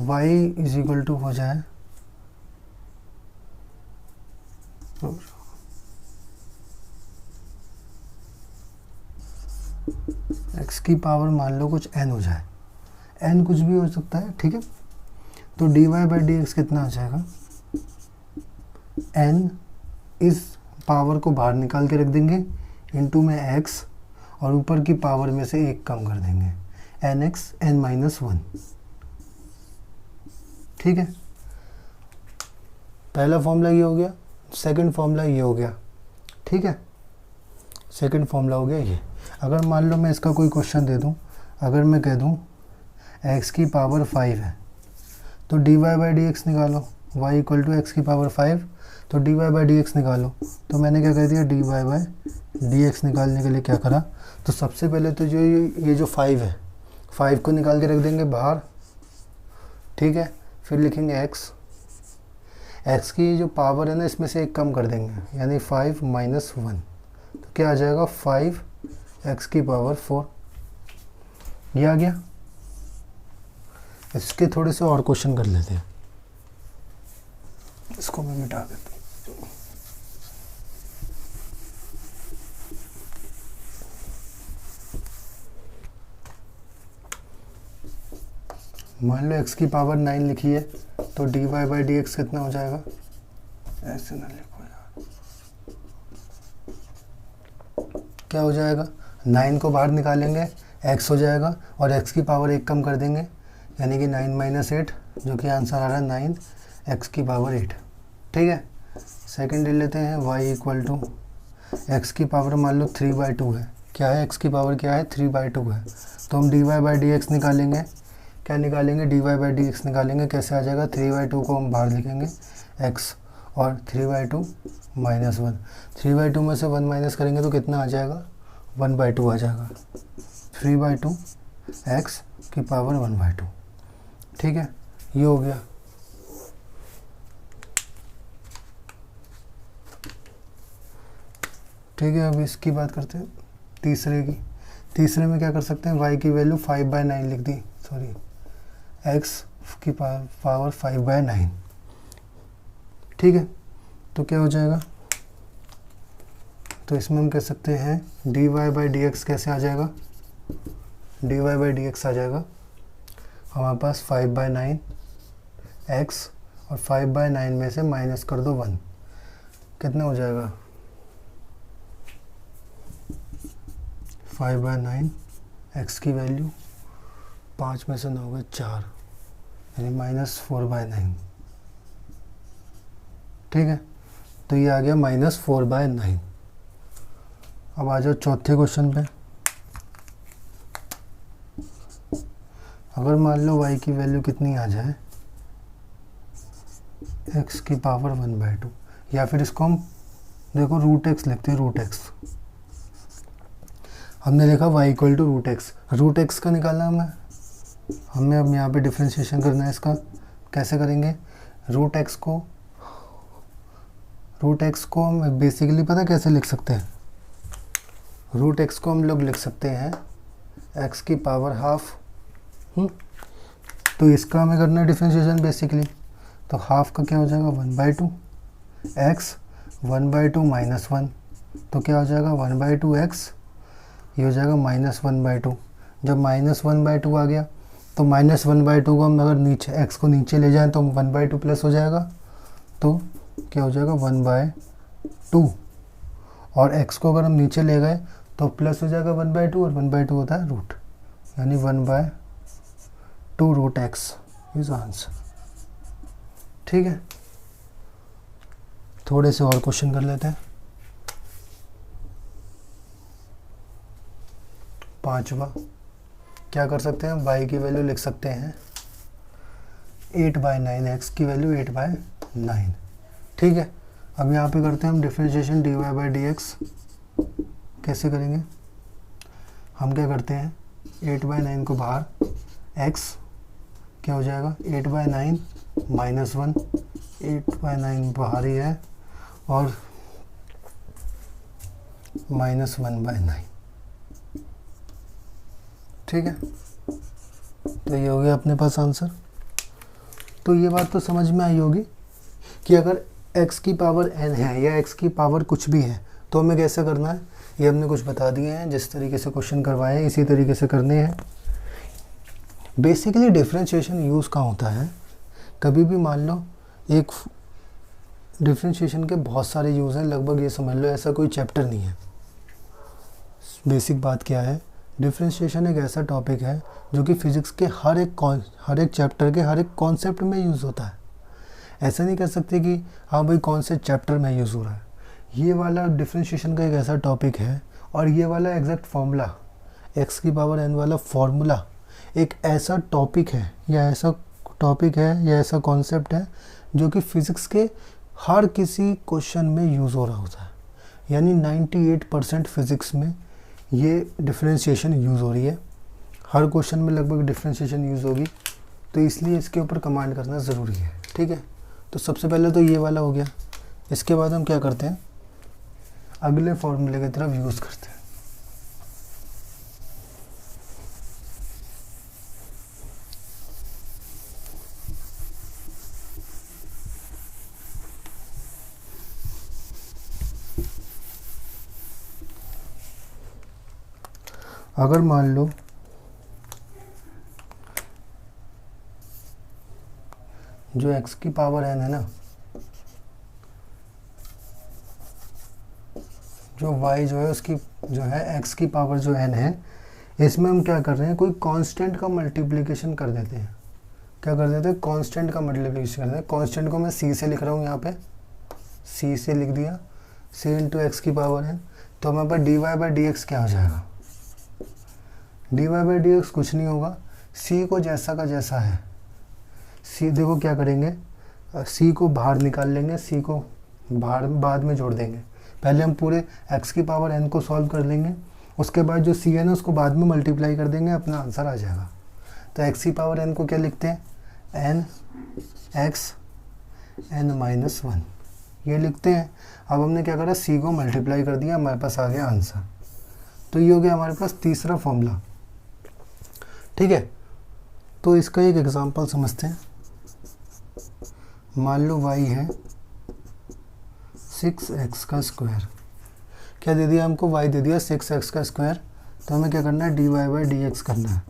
y इज इक्वल टू हो जाए x की पावर मान लो कुछ n हो जाए, n कुछ भी हो सकता है, ठीक है। तो dy बाई dx कितना आ जाएगा, n इस पावर को बाहर निकाल के रख देंगे, इनटू में x, और ऊपर की पावर में से 1 कम कर देंगे, nx n-1। ठीक है, पहला फॉर्मूला ये हो गया, सेकंड फॉर्मूला ये हो गया। ठीक है, सेकंड फॉर्मूला हो गया ये। अगर मान लो मैं इसका कोई क्वेश्चन दे दूं, अगर मैं कह दूं x की पावर 5 है, तो dy बाई dx निकालो, y इक्वल टू x की पावर 5, तो dy बाई dx निकालो। तो मैंने क्या कर दिया, dy बाई dx निकालने के लिए क्या करा, तो सबसे पहले तो जो ये जो 5 है, 5 को निकाल के रख देंगे बाहर, ठीक है। फिर लिखेंगे x की जो पावर है ना, इसमें से 1 कम कर देंगे, यानी 5 - 1, तो क्या आ जाएगा, 5x की पावर 4। ये आ गया। इसके थोड़े से और क्वेश्चन कर लेते हैं, इसको मैं मिटा देता हूँ। मान लो x की पावर 9 लिखी है तो dy बाई डी एक्स कितना हो जाएगा, ऐसे ना लिखो यार, क्या हो जाएगा, 9 को बाहर निकालेंगे x हो जाएगा और x की पावर 1 कम कर देंगे, यानी कि 9 माइनस 8, जो कि आंसर आ रहा है 9 x की पावर 8। ठीक है, सेकंड ले लेते हैं y इक्वल टू एक्स की पावर मान लो 3/2 है। क्या है, x की पावर क्या है, 3/2 है। तो हम dy बाई डी एक्स निकालेंगे, क्या निकालेंगे, dy बाई डी एक्स निकालेंगे। कैसे आ जाएगा, 3/2 को हम बाहर लिखेंगे x और 3/2 माइनस 1, 3/2 में से 1 माइनस करेंगे तो कितना आ जाएगा, 1/2 आ जाएगा। 3/2 x की पावर 1/2। ठीक है, ये हो गया। ठीक है, अब इसकी बात करते हैं तीसरे की। तीसरे में क्या कर सकते हैं, y की वैल्यू 5/9 लिख दी, सॉरी x की पावर 5/9। ठीक है, तो क्या हो जाएगा, तो इसमें हम कह सकते हैं dy बाई डी एक्स कैसे आ जाएगा, dy बाई डी एक्स आ जाएगा हमारे पास 5/9 x और 5/9 में से माइनस कर दो 1, कितना हो जाएगा, 5/9 x की वैल्यू 5 में से 9 हो गए 4, यानी -4/9। ठीक है, तो ये आ गया -4/9। अब आ जाओ चौथे क्वेश्चन पे। अगर मान लो y की वैल्यू कितनी आ जाए, x की पावर 1/2, या फिर इसको हम देखो √x लिखते हैं, √x। हमने देखा y equal to √x, √x का निकालना हमें अब यहाँ पे डिफ्रेंशिएशन करना है इसका। कैसे करेंगे, √x को हम बेसिकली पता कैसे लिख सकते हैं, √x को हम लोग लिख सकते हैं x की पावर हाफ। तो इसका हमें करना है डिफ्रेंशिएशन बेसिकली, तो हाफ का क्या हो जाएगा 1/2 x, 1/2 माइनस 1, तो क्या हो जाएगा 1/2 x, ये हो जाएगा -1/2। जब -1/2 आ गया तो -1/2 को हम अगर नीचे x को नीचे ले जाएं तो 1/2 प्लस हो जाएगा, तो क्या हो जाएगा 1/2, और x को अगर हम नीचे ले गए तो प्लस हो जाएगा 1/2, और 1/2 होता है रूट, यानी 1/2 √x इज आंसर। ठीक है, थोड़े से और क्वेश्चन कर लेते हैं। पांचवा, क्या कर सकते हैं, y की वैल्यू लिख सकते हैं 8/9, x की वैल्यू 8/9। ठीक है, अब यहाँ पे करते हैं हम differentiation dy by D x. कैसे करेंगे, हम क्या करते हैं 8/9 को बाहर, x क्या हो जाएगा 8/9 माइनस 1, 8/9 बाहर ही है, और -1/9। ठीक है, तो ये हो गया अपने पास आंसर। तो ये बात तो समझ में आई होगी कि अगर x की पावर n है या x की पावर कुछ भी है तो हमें कैसे करना है, ये हमने कुछ बता दिए हैं। जिस तरीके से क्वेश्चन करवाए हैं इसी तरीके से करने हैं। बेसिकली डिफरेंशिएशन यूज़ कहाँ होता है, कभी भी मान लो एक डिफरेंशिएशन के बहुत सारे यूज़ हैं, लगभग ये समझ लो ऐसा कोई चैप्टर नहीं है। बेसिक बात क्या है, डिफरेंशिएशन एक ऐसा टॉपिक है जो कि फिज़िक्स के हर एक चैप्टर के हर एक कॉन्सेप्ट में यूज़ होता है। ऐसा नहीं कर सकते कि हाँ भाई कौन से चैप्टर में यूज़ हो रहा है। ये वाला डिफरेंशिएशन का एक ऐसा टॉपिक है, और ये वाला एग्जैक्ट फार्मूला x की पावर n वाला फार्मूला एक ऐसा टॉपिक है या ऐसा कॉन्सेप्ट है जो कि फिज़िक्स के हर किसी क्वेश्चन में यूज़ हो रहा होता है। यानी 98% फिज़िक्स में ये डिफरेंशिएशन यूज़ हो रही है, हर क्वेश्चन में लगभग डिफरेंशिएशन यूज़ होगी, तो इसलिए इसके ऊपर कमांड करना ज़रूरी है। ठीक है, तो सबसे पहले तो ये वाला हो गया। इसके बाद हम क्या करते हैं, अगले फॉर्मूले की तरफ यूज़ करते हैं। अगर मान लो जो x की पावर n है ना, जो y जो है उसकी जो है x की पावर जो n है, इसमें हम क्या कर रहे हैं, कोई कांस्टेंट का मल्टीप्लिकेशन कर देते हैं। क्या कर देते हैं, कांस्टेंट का मल्टीप्लिकेशन कर देते हैं। कांस्टेंट को मैं c से लिख रहा हूँ, यहाँ पे c से लिख दिया, c इंटू एक्स की पावर n। तो हमारे पास dy बाई डी एक्स क्या हो जाएगा, dy बाई डी एक्स कुछ नहीं होगा, c को जैसा का जैसा है, c देखो क्या करेंगे, c को बाहर निकाल लेंगे, c को बाहर बाद में जोड़ देंगे। पहले हम पूरे x की पावर n को सॉल्व कर लेंगे, उसके बाद जो c है ना उसको बाद में मल्टीप्लाई कर देंगे, अपना आंसर आ जाएगा। तो x की पावर n को क्या लिखते हैं, n x n माइनस 1 ये लिखते हैं। अब हमने क्या करा, c को मल्टीप्लाई कर दिया, हमारे पास आ गया आंसर। तो ये हो गया हमारे पास तीसरा फॉर्मूला। ठीक है, तो इसका एक एग्जांपल समझते हैं। मान लो y है 6x का स्क्वायर, क्या दे दिया हमको, y दे दिया 6x का स्क्वायर। तो हमें क्या करना है, dy बाई डी एक्स करना है।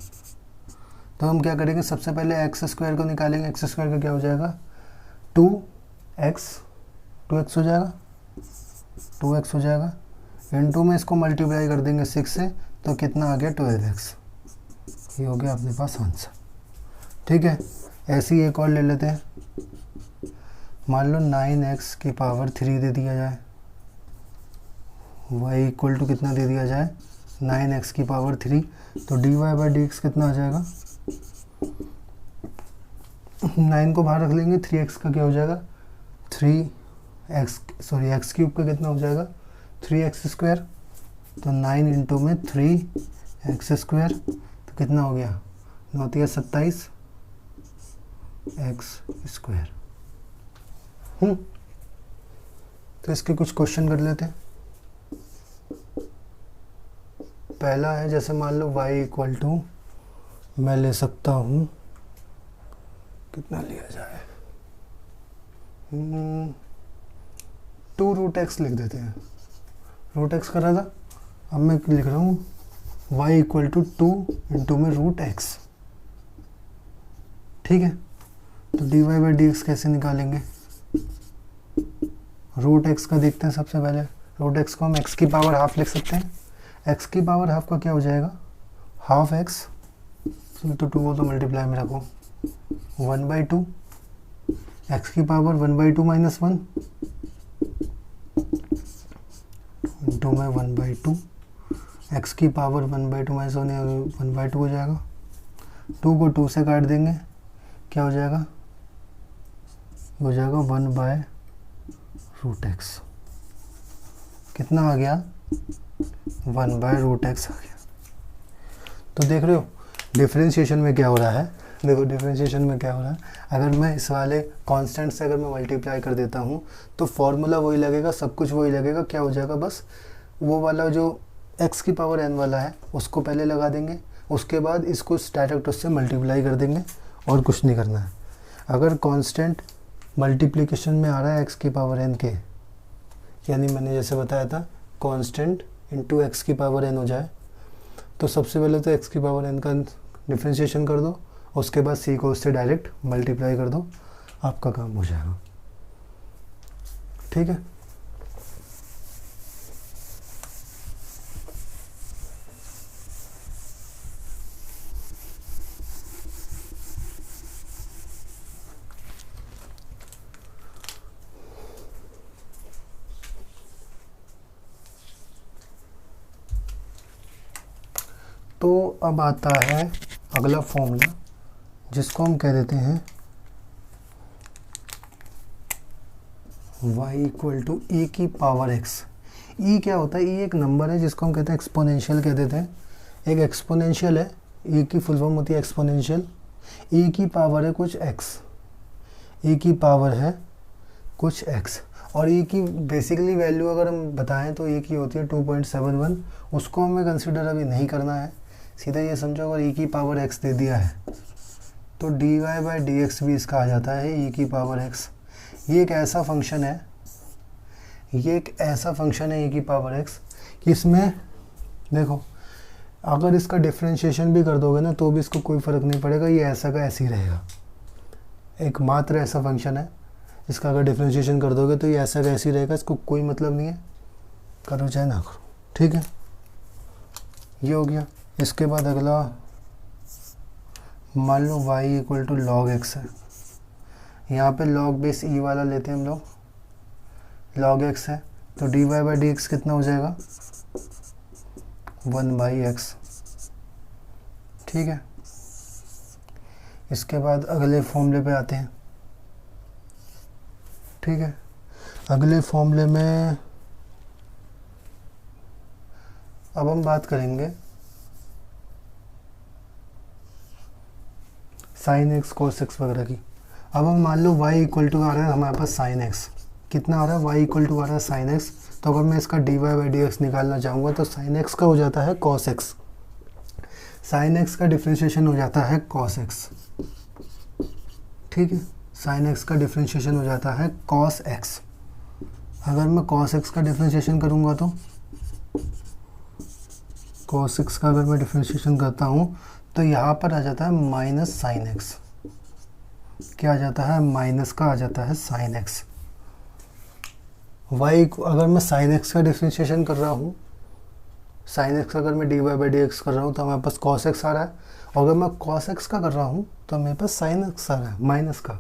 तो हम क्या करेंगे, सबसे पहले एक्स स्क्वायर को निकालेंगे। एक्स स्क्वायर का क्या हो जाएगा, 2x हो जाएगा, 2x हो जाएगा, इनटू में इसको मल्टीप्लाई कर देंगे 6 से, तो कितना आ गया 12x। ये हो गया अपने पास आंसर। ठीक है, ऐसे ही एक और ले लेते हैं। मान लो 9x की पावर 3 दे दिया जाए, y इक्वल टू कितना दे दिया जाए, 9x की पावर 3। तो dy बाई डी एक्स कितना आ जाएगा, 9 को बाहर रख लेंगे, 3x का क्या हो जाएगा, 3x क्यूब का कितना हो जाएगा, 3x स्क्वायर। तो 9 इंटू में 3x स्क्वायर, तो कितना हो गया, 9 या 27 x स्क्वायर। तो इसके कुछ क्वेश्चन कर लेते हैं। पहला है, जैसे मान लो y इक्वल टू, मैं ले सकता हूँ, कितना लिया जाए, 2 रूट एक्स लिख देते हैं। रूट एक्स कर रहा था, अब मैं लिख रहा हूँ y इक्वल टू 2 इंटू में रूट एक्स। ठीक है, तो dy बाई डी एक्स कैसे निकालेंगे, रूट एक्स का देखते हैं सबसे पहले। रूट एक्स को हम x की पावर हाफ लिख सकते हैं। x की पावर हाफ का क्या हो जाएगा, हाफ x, तो 2 को तो मल्टीप्लाई में रखो, 1/2, x की पावर 1/2 माइनस 1 इंटू में 1/2, x की पावर 1/2 माइनस 1/2 हो जाएगा। 2 को 2 से काट देंगे, क्या हो जाएगा, हो जाएगा 1/√x। कितना आ गया, 1/√x आ गया। तो देख रहे हो डिफरेंशिएशन में क्या हो रहा है, देखो डिफरेंशिएशन में क्या हो रहा है, अगर मैं इस वाले कांस्टेंट से अगर मैं मल्टीप्लाई कर देता हूँ तो फॉर्मूला वही लगेगा, सब कुछ वही लगेगा। क्या हो जाएगा, बस वो वाला जो x की पावर n वाला है उसको पहले लगा देंगे, उसके बाद इसको डायरेक्ट उससे मल्टीप्लाई कर देंगे, और कुछ नहीं करना है। अगर कांस्टेंट मल्टीप्लिकेशन में आ रहा है x की पावर n के, यानी मैंने जैसे बताया था कांस्टेंट इंटू x की पावर n हो जाए, तो सबसे पहले तो x की पावर n का डिफरेंशिएशन कर दो, उसके बाद c को उससे डायरेक्ट मल्टीप्लाई कर दो, आपका काम हो जाएगा। ठीक है, तो अब आता है अगला फॉर्मूला, जिसको हम कह देते हैं y इक्वल टू e की पावर x। e क्या होता है, e एक नंबर है जिसको हम कहते हैं एक्सपोनेंशियल कह देते हैं। एक एक्सपोनेंशियल है, e की फुल फॉर्म होती है एक्सपोनेंशियल। e की पावर है कुछ x, e की पावर है कुछ x, और e की बेसिकली वैल्यू अगर हम बताएं तो e की होती है 2.71। उसको हमें कंसिडर अभी नहीं करना है, सीधा ये समझो अगर e की पावर x दे दिया है तो dy बाई डी एक्स भी इसका आ जाता है e की पावर x। ये एक ऐसा फंक्शन है, ये एक ऐसा फंक्शन है e की पावर x कि इसमें देखो अगर इसका डिफरेंशिएशन भी कर दोगे ना तो भी इसको कोई फ़र्क नहीं पड़ेगा, ये ऐसा का ऐसे ही रहेगा। एकमात्र ऐसा फंक्शन है इसका अगर डिफ्रेंशिएशन कर दोगे तो ये ऐसा का ऐसे ही रहेगा, इसको कोई मतलब नहीं है, करो चाहे ना करो, ठीक है। ये हो गया। इसके बाद अगला मान लो y equal to log x है, यहाँ पे लॉग बेस ई वाला लेते हैं हम लोग, लॉग एक्स है तो D Y by D x कितना हो जाएगा 1/x, ठीक है। इसके बाद अगले फॉर्मूले पे आते हैं, ठीक है। अगले फॉर्मूले में अब हम बात करेंगे साइन एक्स कोस एक्स वगैरह की। अब हम मान लो y इक्वल टू आ रहा है हमारे पास साइन एक्स, कितना आ रहा है y इक्वल टू आ रहा है साइन एक्स, तो अगर मैं इसका d Y by D x निकालना चाहूँगा तो साइन एक्स का हो जाता है कॉस एक्स, साइन एक्स का डिफ्रेंशिएशन हो जाता है कॉस एक्स, ठीक है। साइन एक्स का डिफ्रेंशिएशन हो जाता है कॉस एक्स। अगर मैं कॉस एक्स का डिफ्रेंशिएशन करूँगा तो कॉस एक्स का अगर मैं डिफ्रेंशिएशन करता हूँ तो यहाँ पर आ जाता है माइनस साइन एक्स, क्या आ जाता है माइनस का आ जाता है साइन एक्स। वाई अगर मैं साइन एक्स का डिफ्रेंशिएशन कर रहा हूँ, साइन एक्स का अगर मैं d Y by D x कर रहा हूँ तो हमारे पास कॉस एक्स आ रहा है, और अगर मैं कॉस एक्स का कर रहा हूँ तो मेरे पास साइन एक्स आ रहा है माइनस का,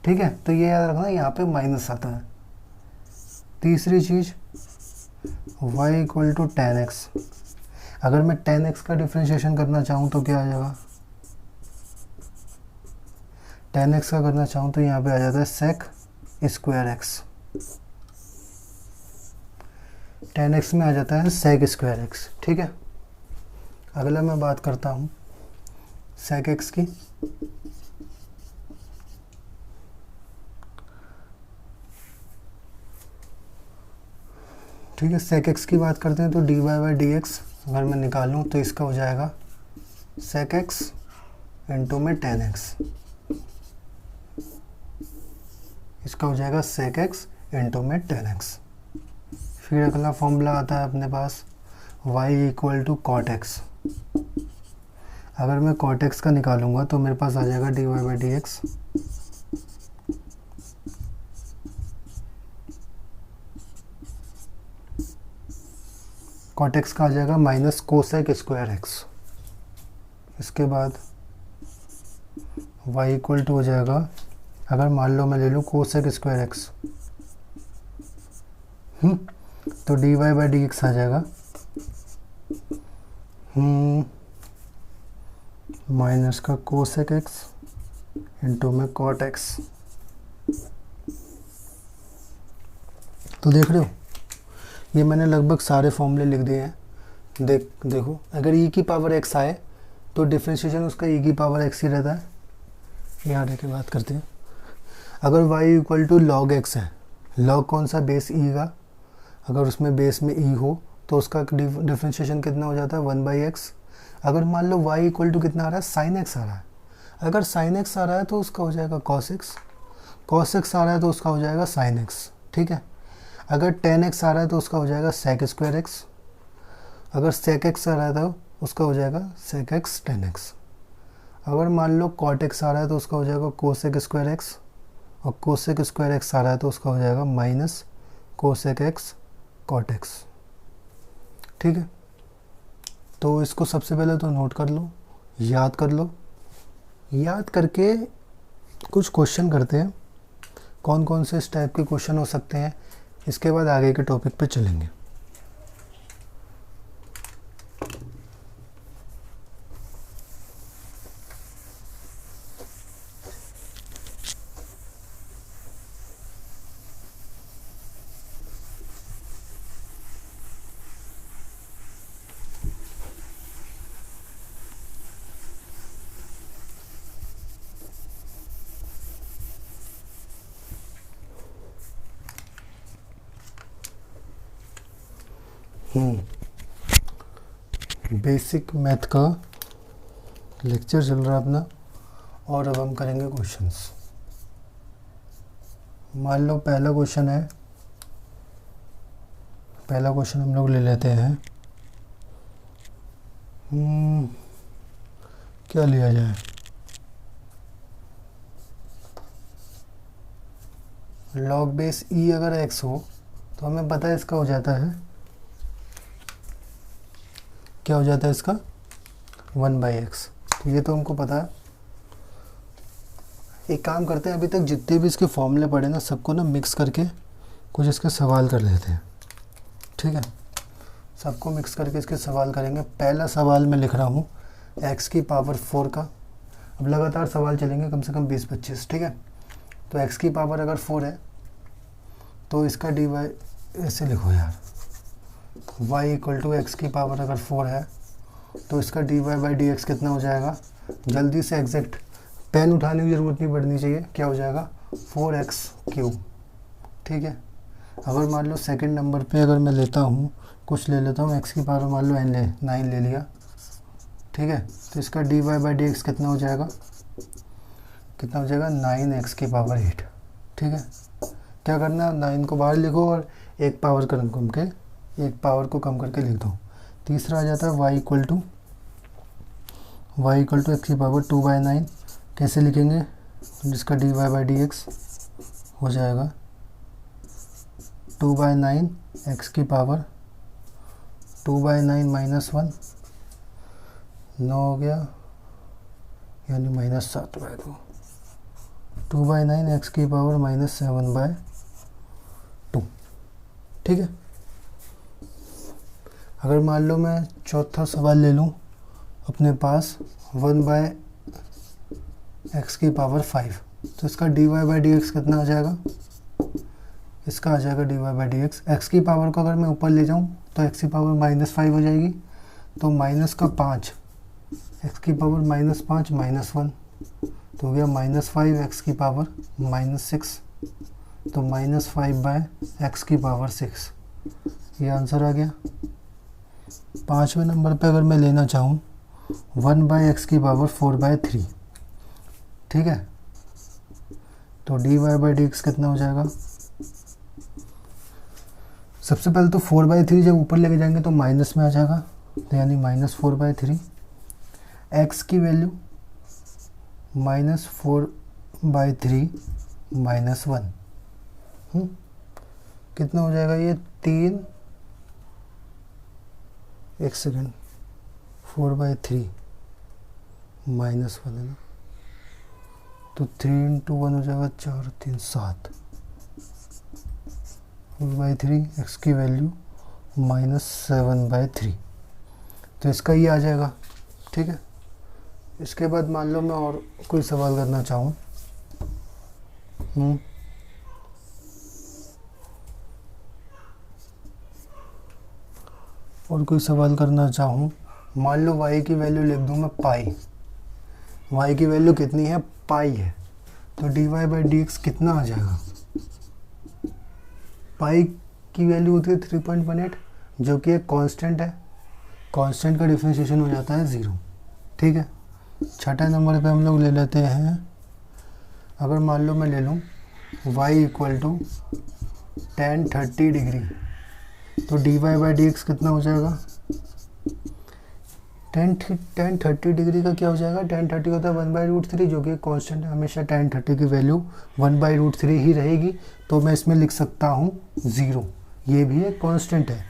ठीक है। तो ये याद रखना यहाँ पे माइनस आता है। तीसरी चीज़ y equal to tan x, अगर मैं टेन एक्स का डिफ्रेंशिएशन करना चाहूँ तो क्या आ जाएगा, टेन एक्स का करना चाहूँ तो यहाँ पे आ जाता है sec square x, tan x में आ जाता है सेक स्क्वायर एक्स, ठीक है। अगला मैं बात करता हूँ सेक एक्स की, ठीक है। सेक एक्स की बात करते हैं तो D Y by D x अगर मैं निकालूँ तो इसका हो जाएगा सेक एक्स इंटू में टेन एक्स, इसका हो जाएगा सेक एक्स इंटू में टेन एक्स। फिर अगला फॉर्मूला आता है अपने पास y equal to cot x, अगर मैं कॉट एक्स का निकालूंगा तो मेरे पास आ जाएगा D Y by D x cot x का आ जाएगा माइनस कोसेक स्क्वायर एक्स। इसके बाद y इक्वल टू हो जाएगा, अगर मान लो मैं ले लूँ कोसेक स्क्वायर एक्स तो D Y by D X आ जाएगा माइनस का कोसेक एक्स इंटू में कॉट एक्स। तो देख रहे हो ये मैंने लगभग सारे फॉर्मूले लिख दिए हैं। देखो अगर e की पावर x आए तो डिफ्रेंशिएशन उसका e की पावर x ही रहता है। यहाँ रह के बात करते हैं। अगर y equal to log x है, लॉग कौन सा बेस e का, अगर उसमें बेस में e हो तो उसका डिफ्रेंशिएशन कितना हो जाता है 1/x। अगर मान लो y इक्वल टू कितना आ रहा है साइन x आ रहा है, अगर साइन x आ रहा है तो उसका हो जाएगा cos x, cos x आ रहा है तो उसका हो जाएगा साइन x, ठीक है। अगर tan x आ रहा है तो उसका हो जाएगा sec स्क्वायर x, अगर sec x आ रहा है तो उसका हो जाएगा sec x tan x। अगर मान लो cot x आ रहा है तो उसका हो जाएगा cosec स्क्वायर x, और cosec स्क्वायर x आ रहा है तो उसका हो जाएगा minus cosec x cot x, ठीक है। तो इसको सबसे पहले तो नोट कर लो, याद कर लो, याद करके कुछ क्वेश्चन करते हैं, कौन कौन से इस टाइप के क्वेश्चन हो सकते हैं, इसके बाद आगे के टॉपिक पे चलेंगे। बेसिक मैथ का लेक्चर चल रहा है अपना, और अब हम करेंगे क्वेश्चंस। मान लो पहला क्वेश्चन है, पहला क्वेश्चन हम लोग ले लेते हैं। क्या लिया जाए, लॉग बेस ई अगर x हो तो हमें पता है इसका हो जाता है, क्या हो जाता है इसका, 1/x। तो ये तो हमको पता है। एक काम करते हैं, अभी तक जितने भी इसके फॉर्मूले पढ़े ना सबको ना मिक्स करके कुछ इसके सवाल कर लेते हैं, ठीक है। सबको मिक्स करके इसके सवाल करेंगे। पहला सवाल मैं लिख रहा हूँ x की पावर 4 का। अब लगातार सवाल चलेंगे कम से कम 20-25, ठीक है। तो x की पावर अगर 4 है तो इसका dy ऐसे लिखो यार, y इक्वल टू एक्स की पावर अगर 4 है तो इसका dy/dx कितना हो जाएगा। जल्दी से एग्जैक्ट पेन उठाने की ज़रूरत नहीं पड़नी चाहिए, क्या हो जाएगा 4x³, ठीक है। अगर मान लो सेकंड नंबर पे अगर मैं लेता हूँ, कुछ ले लेता हूँ, x की पावर मान लो 9 ले लिया, ठीक है। तो इसका dy/dx कितना हो जाएगा, 9x की पावर 8, ठीक है। क्या करना, 9 को बाहर लिखो और एक पावर को कम करके लिख दो। तीसरा आ जाता है y इक्वल टू एक्स की पावर 2/9। कैसे लिखेंगे, जिसका dy/dx हो जाएगा 2/9 x की पावर 2/9 -1, 9 हो गया, यानी -7/2, 2/9 x की पावर -7/2, ठीक है। अगर मान लो मैं चौथा सवाल ले लूँ अपने पास 1/x की पावर 5, तो इसका dy/dx कितना आ जाएगा, इसका आ जाएगा dy/dx। x की पावर को अगर मैं ऊपर ले जाऊँ तो x की पावर -5 हो जाएगी, तो -5, x की पावर -5 -1, तो हो गया -5 x की पावर -6, तो -5/x की पावर 6, ये आंसर आ गया। पाँचवें नंबर पे अगर मैं लेना चाहूँ 1/x की पावर 4/3, ठीक है। तो dy/dx कितना हो जाएगा, सबसे पहले तो 4/3 जब ऊपर लेके जाएंगे तो माइनस में आ जाएगा, तो यानी -4/3, x की वैल्यू -4/3 -1, कितना हो जाएगा ये 3, एक सेकेंड, 4/3 -1 है ना, तो 3 × 1 हो जाएगा 4 3 7, 4/3, x की वैल्यू -7/3, तो इसका ये आ जाएगा, ठीक है। इसके बाद मान लो मैं और कोई सवाल करना चाहूँ, मान लो y की वैल्यू लिख दूँ मैं पाई, y की वैल्यू कितनी है, पाई है, तो dy/dx कितना आ जाएगा। पाई की वैल्यू होती है 3.18, जो कि एक कांस्टेंट है, कांस्टेंट का डिफरेंशिएशन हो जाता है 0, ठीक है। छठा नंबर पे हम लोग ले लेते हैं, अगर मान लो मैं ले लूँ y equal to tan 30 degree, तो dy/dx कितना हो जाएगा, tan 30 डिग्री का क्या हो जाएगा, tan 30 होता है 1/√3, जो कि कांस्टेंट है, हमेशा tan 30 की वैल्यू 1/√3 ही रहेगी, तो मैं इसमें लिख सकता हूँ 0, ये भी एक कांस्टेंट है।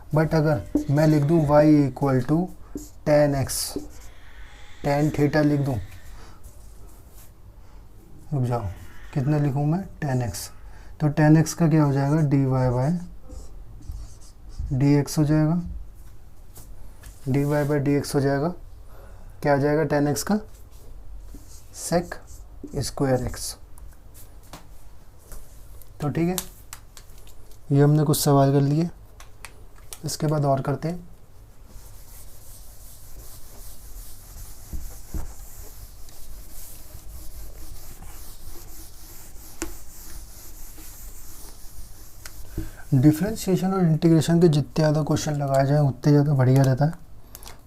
बट अगर मैं लिख दूँ y equal to tan x, tan theta लिख दूँ, रुक जाओ, कितना लिखूँ मैं, tan x, तो tan x का क्या हो जाएगा, dy/dx हो जाएगा, dy/dx हो जाएगा, क्या आ जाएगा tan x का, sec² x, तो ठीक है। ये हमने कुछ सवाल कर लिए, इसके बाद और करते हैं। डिफरेंशिएशन और इंटीग्रेशन के जितने ज़्यादा क्वेश्चन लगाए जाएँ उतने ज़्यादा बढ़िया रहता है,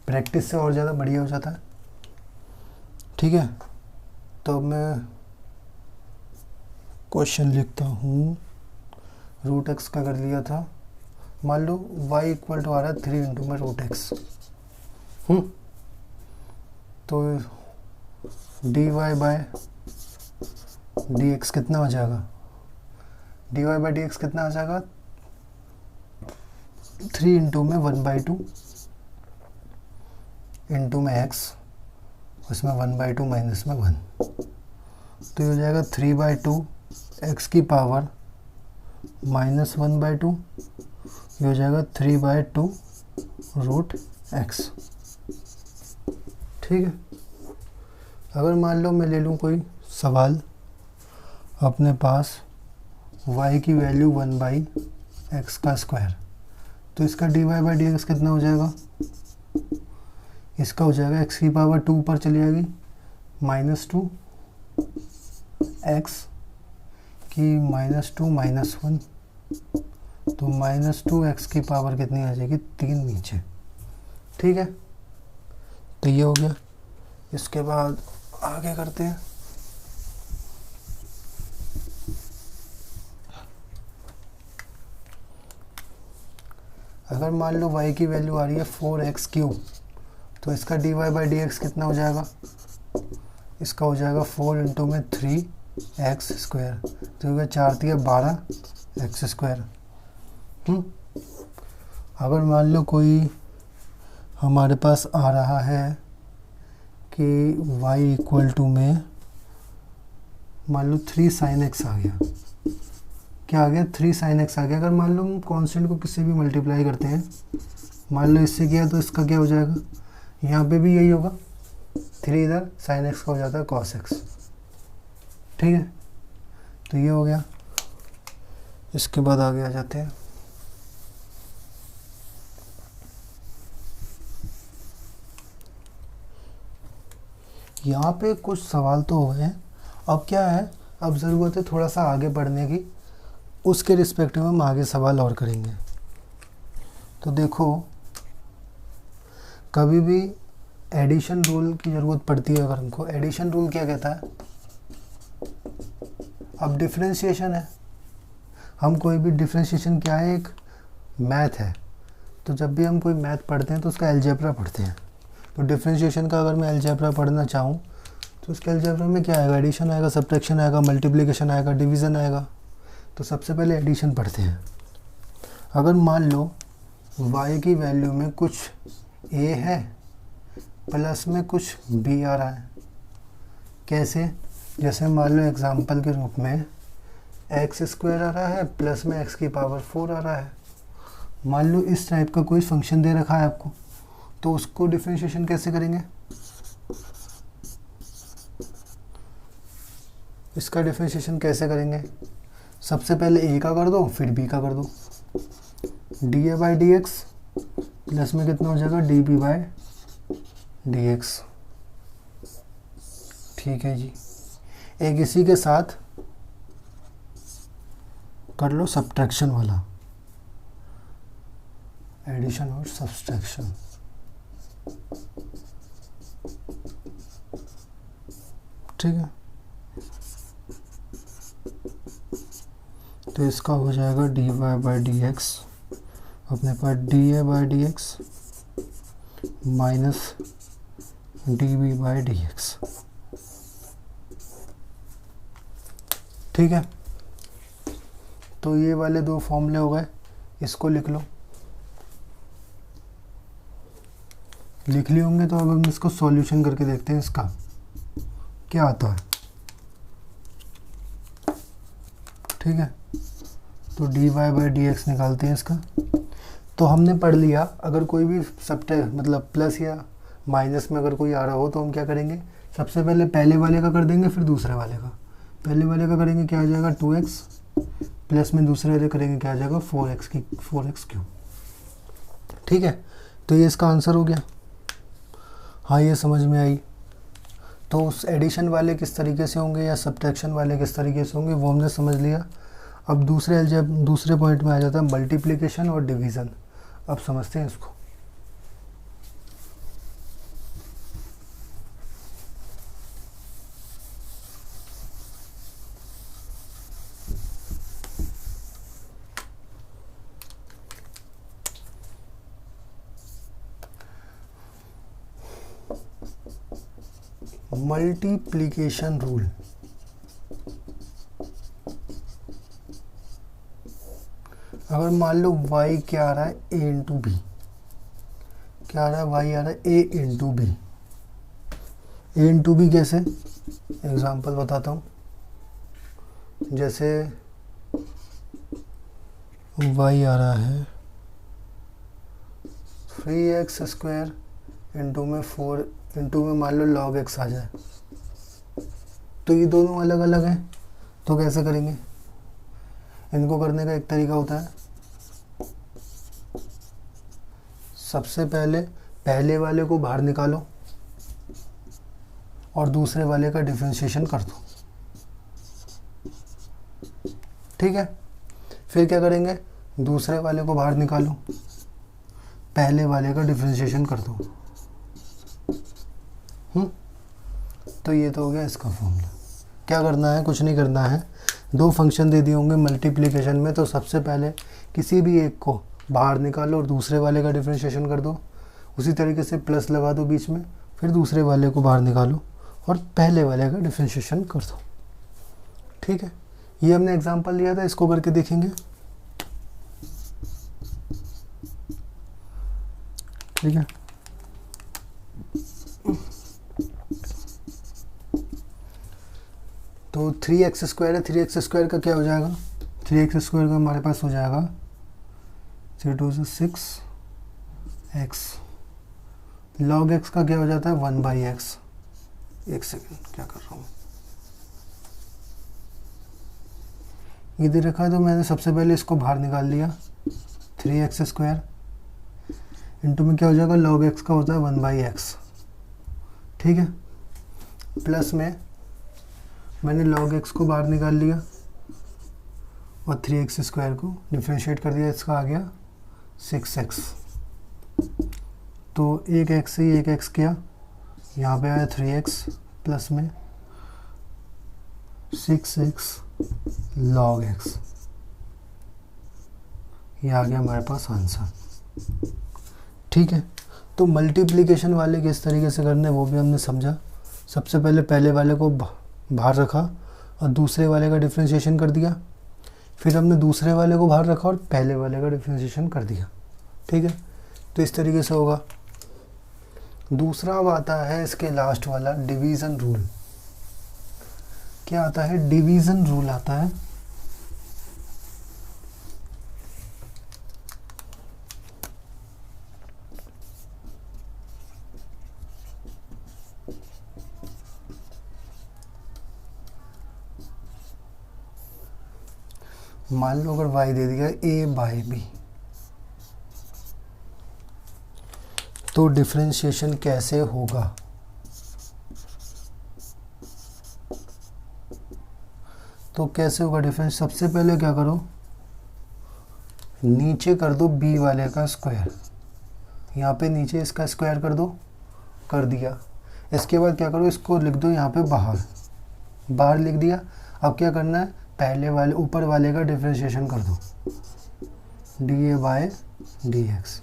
प्रैक्टिस से और ज़्यादा बढ़िया हो जाता है, ठीक है। तो मैं क्वेश्चन लिखता हूँ, √x का कर लिया था, मान लो y इक्वल टू आ रहा है 3 × मैं √x, तो dy/√x डी एक्स कितना हो जाएगा, D Y by D x कितना आ जाएगा, 3 इंटू में 1/2 इंटू में एक्स, उसमें 1/2 माइनस में 1, तो ये हो जाएगा 3/2 एक्स की पावर माइनस 1/2, ये हो जाएगा 3/2 रूट एक्स। ठीक है। अगर मान लो मैं ले लूँ कोई सवाल अपने पास y की वैल्यू 1/x का स्क्वायर, तो इसका dy बाई डी एक्स कितना हो जाएगा, इसका हो जाएगा x की पावर 2 ऊपर चली जाएगी -2 x की -2 -1, तो -2 x की पावर कितनी आ जाएगी, 3 नीचे। ठीक है, तो ये हो गया। इसके बाद आगे करते हैं। अगर मान लो y की वैल्यू आ रही है 4x3, तो इसका dy बाई डी एक्स कितना हो जाएगा, इसका हो जाएगा 4 इंटू में 3x स्क्वायर, तो होगा 4 3 12 एक्स स्क्वायर। अगर मान लो कोई हमारे पास आ रहा है कि y इक्वल टू में मान लो 3 sin x आ गया, क्या आ गया, 3 sin x आ गया। अगर मान लो हम कांस्टेंट को किसी भी मल्टीप्लाई करते हैं, मान लो इससे किया तो इसका क्या हो जाएगा, यहाँ पे भी यही होगा, 3 इधर sin x का हो जाता है cos x। ठीक है, तो ये हो गया। इसके बाद आगे आ जाते हैं। यहाँ पे कुछ सवाल तो हो गए हैं, अब क्या है, अब ज़रूरत है थोड़ा सा आगे बढ़ने की, उसके रिस्पेक्टिव में हम आगे सवाल और करेंगे। तो देखो, कभी भी एडिशन रूल की ज़रूरत पड़ती है अगर हमको। एडिशन रूल क्या कहता है, अब डिफरेंशिएशन है, हम कोई भी डिफरेंशिएशन क्या है, एक मैथ है, तो जब भी हम कोई मैथ पढ़ते हैं तो उसका अलजेब्रा पढ़ते हैं। तो डिफरेंशिएशन का अगर मैं अलजेब्रा पढ़ना चाहूँ तो उसके अलजेब्रा में क्या आएगा, एडिशन आएगा, सब्ट्रैक्शन आएगा, मल्टीप्लिकेशन आएगा, डिवीज़न आएगा। तो सबसे पहले एडिशन पढ़ते हैं। अगर मान लो y की वैल्यू में कुछ a है प्लस में कुछ b आ रहा है, कैसे, जैसे मान लो एग्जांपल के रूप में एक्स स्क्वायर आ रहा है प्लस में x की पावर 4 आ रहा है। मान लो इस टाइप का कोई फंक्शन दे रखा है आपको, तो उसको डिफरेंशिएशन कैसे करेंगे, इसका डिफरेंशिएशन कैसे करेंगे, सबसे पहले a का कर दो फिर b का कर दो, D A by D X plus में कितना हो जाएगा, D B by D X. ठीक है जी, एक इसी के साथ कर लो सब्ट्रैक्शन वाला, एडिशन और सब्ट्रैक्शन। ठीक है, तो इसका हो जाएगा D Y by D X, अपने पास D A by D X minus D B by D X. ठीक है, तो ये वाले दो फॉर्मूले हो गए, इसको लिख लो, लिख लिए होंगे। तो अब हम इसको सॉल्यूशन करके देखते हैं इसका क्या आता है। ठीक है, तो D Y by D x निकालते हैं इसका। तो हमने पढ़ लिया, अगर कोई भी मतलब प्लस या माइनस में अगर कोई आ रहा हो तो हम क्या करेंगे, सबसे पहले पहले वाले का कर देंगे फिर दूसरे वाले का। पहले वाले का करेंगे क्या आ जाएगा 2x प्लस में दूसरे वाले करेंगे क्या आ जाएगा 4x क्यूब। ठीक है, तो ये इसका आंसर हो गया। हाँ, ये समझ में आई। तो उस एडिशन वाले किस तरीके से होंगे या सब्ट्रैक्शन वाले किस तरीके से होंगे वो हमने समझ लिया। अब दूसरे पॉइंट में आ जाता है मल्टीप्लिकेशन और डिवीज़न। अब समझते हैं इसको। मल्टीप्लिकेशन रूल, अगर मान लो y क्या आ रहा है a इंटू बी, क्या आ रहा है y आ रहा है a into b. a into b कैसे, एग्जांपल बताता हूँ। जैसे y आ रहा है 3x स्क्वायर इंटू में 4 इंटू में मान लो log x आ जाए, तो ये दोनों अलग अलग हैं, तो कैसे करेंगे? इनको करने का एक तरीका होता है, सबसे पहले पहले वाले को बाहर निकालो और दूसरे वाले का डिफरेंशिएशन कर दो, ठीक है। फिर क्या करेंगे, दूसरे वाले को बाहर निकालो, पहले वाले का डिफरेंशिएशन कर दो। तो ये तो हो गया इसका फॉर्मूला। क्या करना है, कुछ नहीं करना है, दो फंक्शन दे दिए होंगे मल्टीप्लिकेशन में, तो सबसे पहले किसी भी एक को बाहर निकालो और दूसरे वाले का डिफरेंशिएशन कर दो। उसी तरीके से प्लस लगा दो बीच में, फिर दूसरे वाले को बाहर निकालो और पहले वाले का डिफरेंशिएशन कर दो, ठीक है। ये हमने एग्जांपल लिया था, इसको करके देखेंगे, ठीक है। तो 3x स्क्वायर है, 3x स्क्वायर का क्या हो जाएगा, 3x स्क्वायर का हमारे पास हो जाएगा 3 2 6x, log x का क्या हो जाता है 1/x। एक सेकेंड, क्या कर रहा हूँ, ये दे रखा है तो मैंने सबसे पहले इसको बाहर निकाल लिया, 3x स्क्वायर इंटू में क्या हो जाएगा, log x का होता है 1/x, ठीक है। प्लस में मैंने log x को बाहर निकाल लिया और 3x स्क्वायर को डिफ्रेंशिएट कर दिया, इसका आ गया 6x। तो एक x से एक x किया, यहाँ पे आया 3x प्लस में 6x log x, ये आ गया हमारे पास आंसर, ठीक है। तो मल्टीप्लिकेशन वाले किस तरीके से करने वो भी हमने समझा। सबसे पहले पहले वाले को बाहर रखा और दूसरे वाले का डिफरेंशिएशन कर दिया, फिर हमने दूसरे वाले को बाहर रखा और पहले वाले का डिफरेंशिएशन कर दिया, ठीक है। तो इस तरीके से होगा। दूसरा अब आता है इसके लास्ट वाला, डिवीज़न रूल। क्या आता है, डिवीज़न रूल आता है। मान लो अगर y दे दिया a/b, तो डिफरेंशिएशन कैसे होगा। तो कैसे होगा डिफरेंस, सबसे पहले क्या करो, नीचे कर दो b वाले का स्क्वायर, यहाँ पे नीचे इसका स्क्वायर कर दो, कर दिया। इसके बाद क्या करो, इसको लिख दो यहाँ पे बाहर, बाहर लिख दिया। अब क्या करना है, पहले वाले ऊपर वाले का डिफरेंशिएशन कर दो, dA/dx।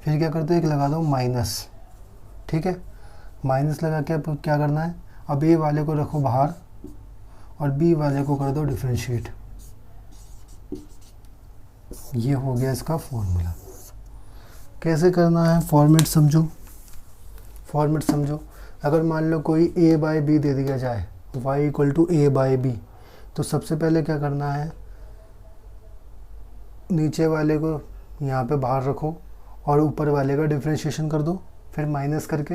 फिर क्या कर दो, एक लगा दो माइनस, ठीक है। माइनस लगा के अब क्या करना है, अब ए वाले को रखो बाहर और बी वाले को कर दो डिफरेंशिएट। ये हो गया इसका फॉर्मूला। कैसे करना है, फॉर्मेट समझो, फॉर्मेट समझो। अगर मान लो कोई a/b दे दिया जाए, y = a/b, तो सबसे पहले क्या करना है, नीचे वाले को यहाँ पे बाहर रखो और ऊपर वाले का डिफरेंशिएशन कर दो, फिर माइनस करके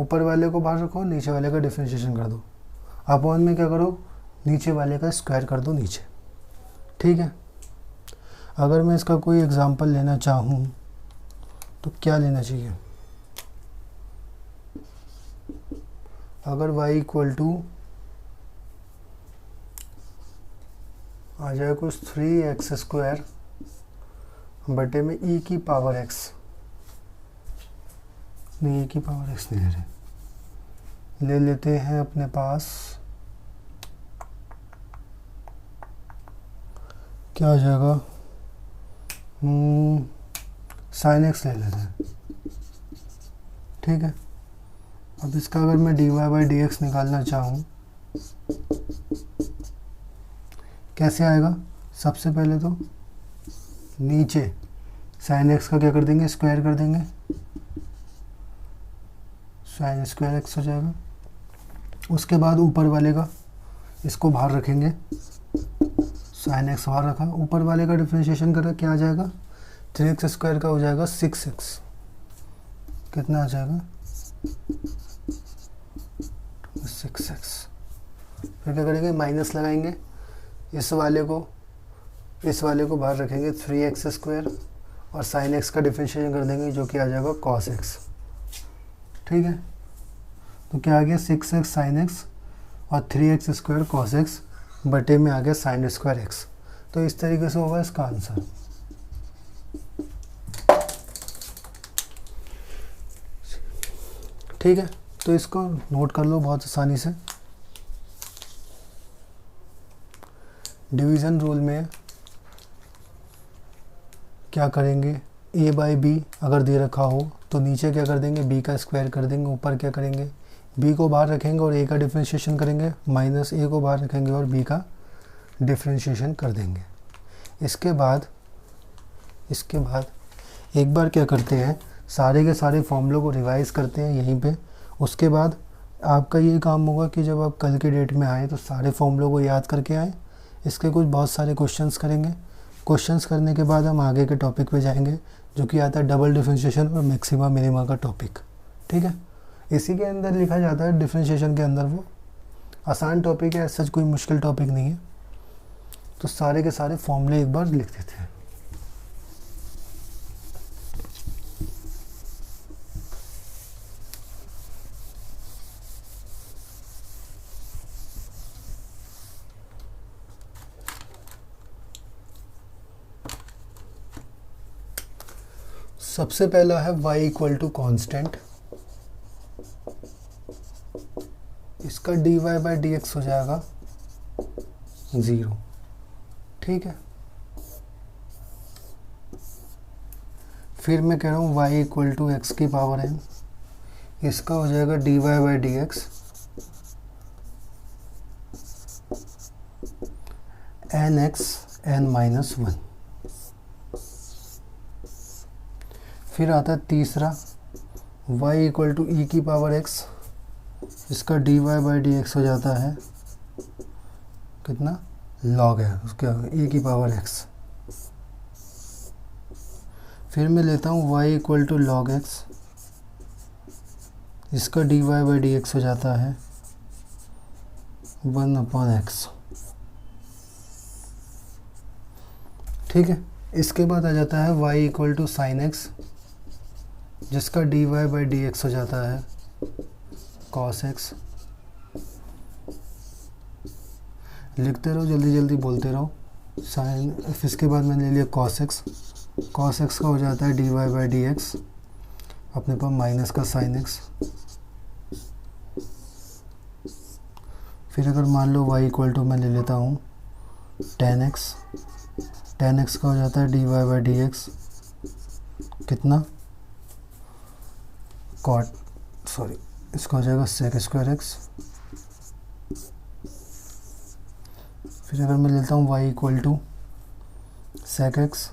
ऊपर वाले को बाहर रखो, नीचे वाले का डिफरेंशिएशन कर दो। अपॉन में क्या करो, नीचे वाले का स्क्वायर कर दो नीचे, ठीक है। अगर मैं इसका कोई एग्जांपल लेना चाहूँ तो क्या लेना चाहिए, अगर y = आ जाए कुछ 3x² बटे में e की पावर x, नहीं e की पावर x नहीं ले रहे, ले लेते हैं अपने पास, क्या हो जाएगा, sin x ले लेते हैं, ठीक है। अब इसका अगर मैं dy/dx निकालना चाहूँ कैसे आएगा, सबसे पहले तो नीचे साइन एक्स का क्या कर देंगे, स्क्वायर कर देंगे, साइन स्क्वायर एक्स हो जाएगा। उसके बाद ऊपर वाले का इसको बाहर रखेंगे, साइन एक्स बाहर रखा, ऊपर वाले का डिफ्रेंशिएशन करें क्या आ जाएगा, 3x स्क्वायर का हो जाएगा 6x, कितना आ जाएगा 6x। फिर क्या करेंगे, माइनस लगाएंगे, इस वाले को बाहर रखेंगे 3x स्क्वायर और साइन एक्स का डिफ्रेंशिएशन कर देंगे जो कि आ जाएगा cos x। ठीक है, तो क्या आ गया 6x साइन एक्स और 3x स्क्वायर cos x बटे में आ गया साइन स्क्वायर x। तो इस तरीके से होगा इसका आंसर। ठीक है, तो इसको नोट कर लो बहुत आसानी से। डिवीज़न रूल में क्या करेंगे, a बाई बी अगर दे रखा हो तो नीचे क्या कर देंगे, b का स्क्वायर कर देंगे, ऊपर क्या करेंगे, b को बाहर रखेंगे और a का डिफ्रेंशिएशन करेंगे, माइनस a को बाहर रखेंगे और b का डिफ्रेंशिएशन कर देंगे। इसके बाद एक बार क्या करते हैं, सारे के सारे फॉर्मूलों को रिवाइज करते हैं यहीं पे। उसके बाद आपका ये काम होगा कि जब आप कल के डेट में आए तो सारे फॉर्मूलों को याद करके आएँ। इसके कुछ बहुत सारे क्वेश्चंस करेंगे। क्वेश्चंस करने के बाद हम आगे के टॉपिक पे जाएंगे जो कि आता है डबल डिफरेंशिएशन और मैक्सिमा मिनिमा का टॉपिक। ठीक है, इसी के अंदर लिखा जाता है डिफरेंशिएशन के अंदर। वो आसान टॉपिक है, सच कोई मुश्किल टॉपिक नहीं है। तो सारे के सारे फॉर्मूले एक बार लिख देते हैं। सबसे पहला है y इक्वल टू कॉन्स्टेंट, इसका dy बाई डी एक्स हो जाएगा 0। ठीक है, फिर मैं कह रहा हूँ y इक्वल टू एक्स की पावर n, इसका हो जाएगा dy by D x n x n minus 1। फिर आता है तीसरा y इक्वल टू ई की पावर x, इसका dy बाई डी एक्स हो जाता है कितना, log है उसका e की पावर x। फिर मैं लेता हूँ y equal to log x, इसका dy बाई डी एक्स हो जाता है 1/x। ठीक है, इसके बाद आ जाता है y equal to sine x, जिसका dy बाई डी एक्स हो जाता है cos x। लिखते रहो, जल्दी जल्दी बोलते रहो। साइन, इसके बाद मैंने ले लिया cos x, cos x का हो जाता है dy बाई डी एक्स, अपने पास माइनस का साइन x। फिर अगर मान लो y इक्वल टू मैं ले लेता हूँ tan x, tan x का हो जाता है dy बाई डी एक्स कितना, इसका हो जाएगा sec स्क्वायर x। फिर अगर मैं लेता हूँ y equal to sec x,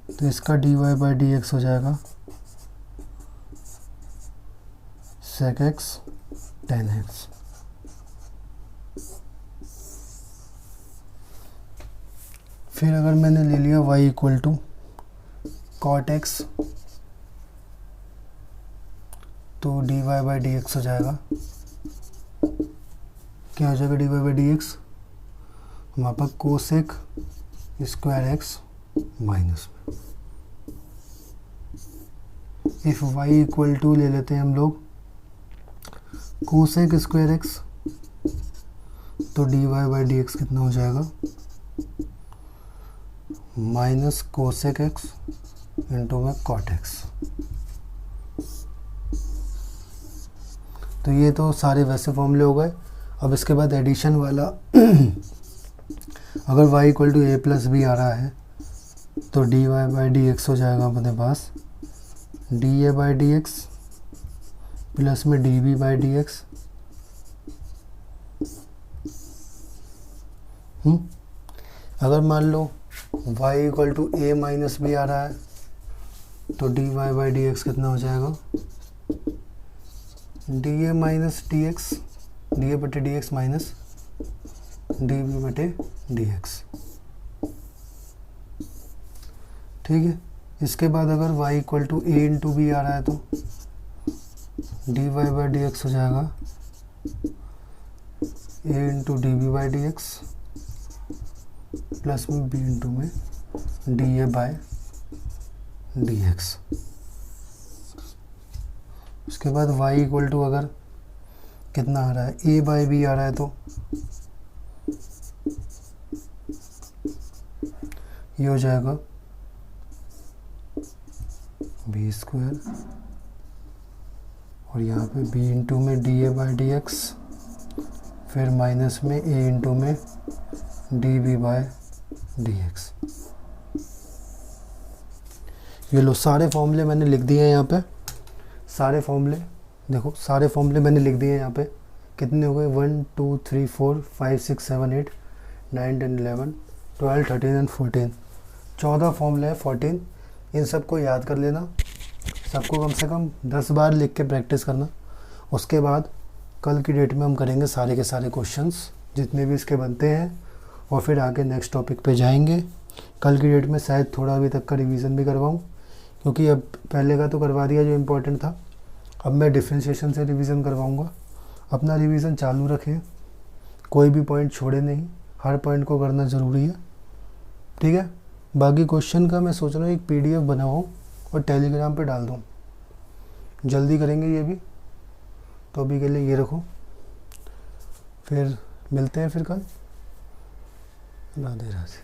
तो इसका dy बाई डी एक्स हो जाएगा sec x tan x। फिर अगर मैंने ले लिया y equal to cot x, तो dy बाई डी एक्स हो जाएगा, क्या हो जाएगा dy बाई डी एक्स, हमारे पास कोसेक स्क्वायर एक्स माइनस में। इफ y इक्वल टू ले लेते हैं हम लोग कोसेक स्क्वायर एक्स, तो dy बाई डी एक्स कितना हो जाएगा, माइनस कोसेक एक्स इंटू में कॉट एक्स। तो ये तो सारे वैसे फॉर्मूले हो गए। अब इसके बाद एडिशन वाला अगर y equal to A plus B आ रहा है तो dy बाई डी एक्स हो जाएगा अपने पास D A by D X plus में D B by D x. अगर मान लो y equal to A minus B आ रहा है, तो D Y by D x कितना हो जाएगा, D A minus D X, D A बटे D X minus D B बटे डी एक्स। ठीक है, इसके बाद अगर y equal to A into B आ रहा है तो D Y by D x हो जाएगा A into D B by D X plus में बी इंटू में D A by D X. उसके बाद y इक्वल टू अगर कितना आ रहा है, ए बाय बी आ रहा है तो ये हो जाएगा बी स्क्वायर और यहाँ पे b इंटू में D A by D x, फिर माइनस में a इंटू में D b by D x. ये लो सारे फॉर्मूले मैंने लिख दिए हैं यहाँ पे, सारे फॉर्मूले देखो, सारे फॉर्मूले मैंने लिख दिए हैं यहाँ पे। कितने हो गए, 1 2 3 4 5 6 7 8 9 10 11 12 13 एंड 14, 14 फॉर्मूले हैं, 14। इन सबको याद कर लेना, सबको कम से कम 10 बार लिख के प्रैक्टिस करना। उसके बाद कल की डेट में हम करेंगे सारे के सारे क्वेश्चंस जितने भी इसके बनते हैं, और फिर आगे नेक्स्ट टॉपिक पे जाएंगे। कल की डेट में शायद थोड़ा अभी तक का रिवीजन भी करवाऊँ, क्योंकि अब पहले का तो करवा दिया जो इम्पोर्टेंट था, अब मैं डिफ्रेंशिएशन से रिवीजन करवाऊँगा। अपना रिवीजन चालू रखें, कोई भी पॉइंट छोड़े नहीं, हर पॉइंट को करना ज़रूरी है। ठीक है, बाकी क्वेश्चन का मैं सोच रहा हूँ एक PDF बनाऊँ और टेलीग्राम पे डाल दूँ, जल्दी करेंगे ये भी। तो अभी के लिए ये रखो, फिर मिलते हैं फिर कल। राधे राधे।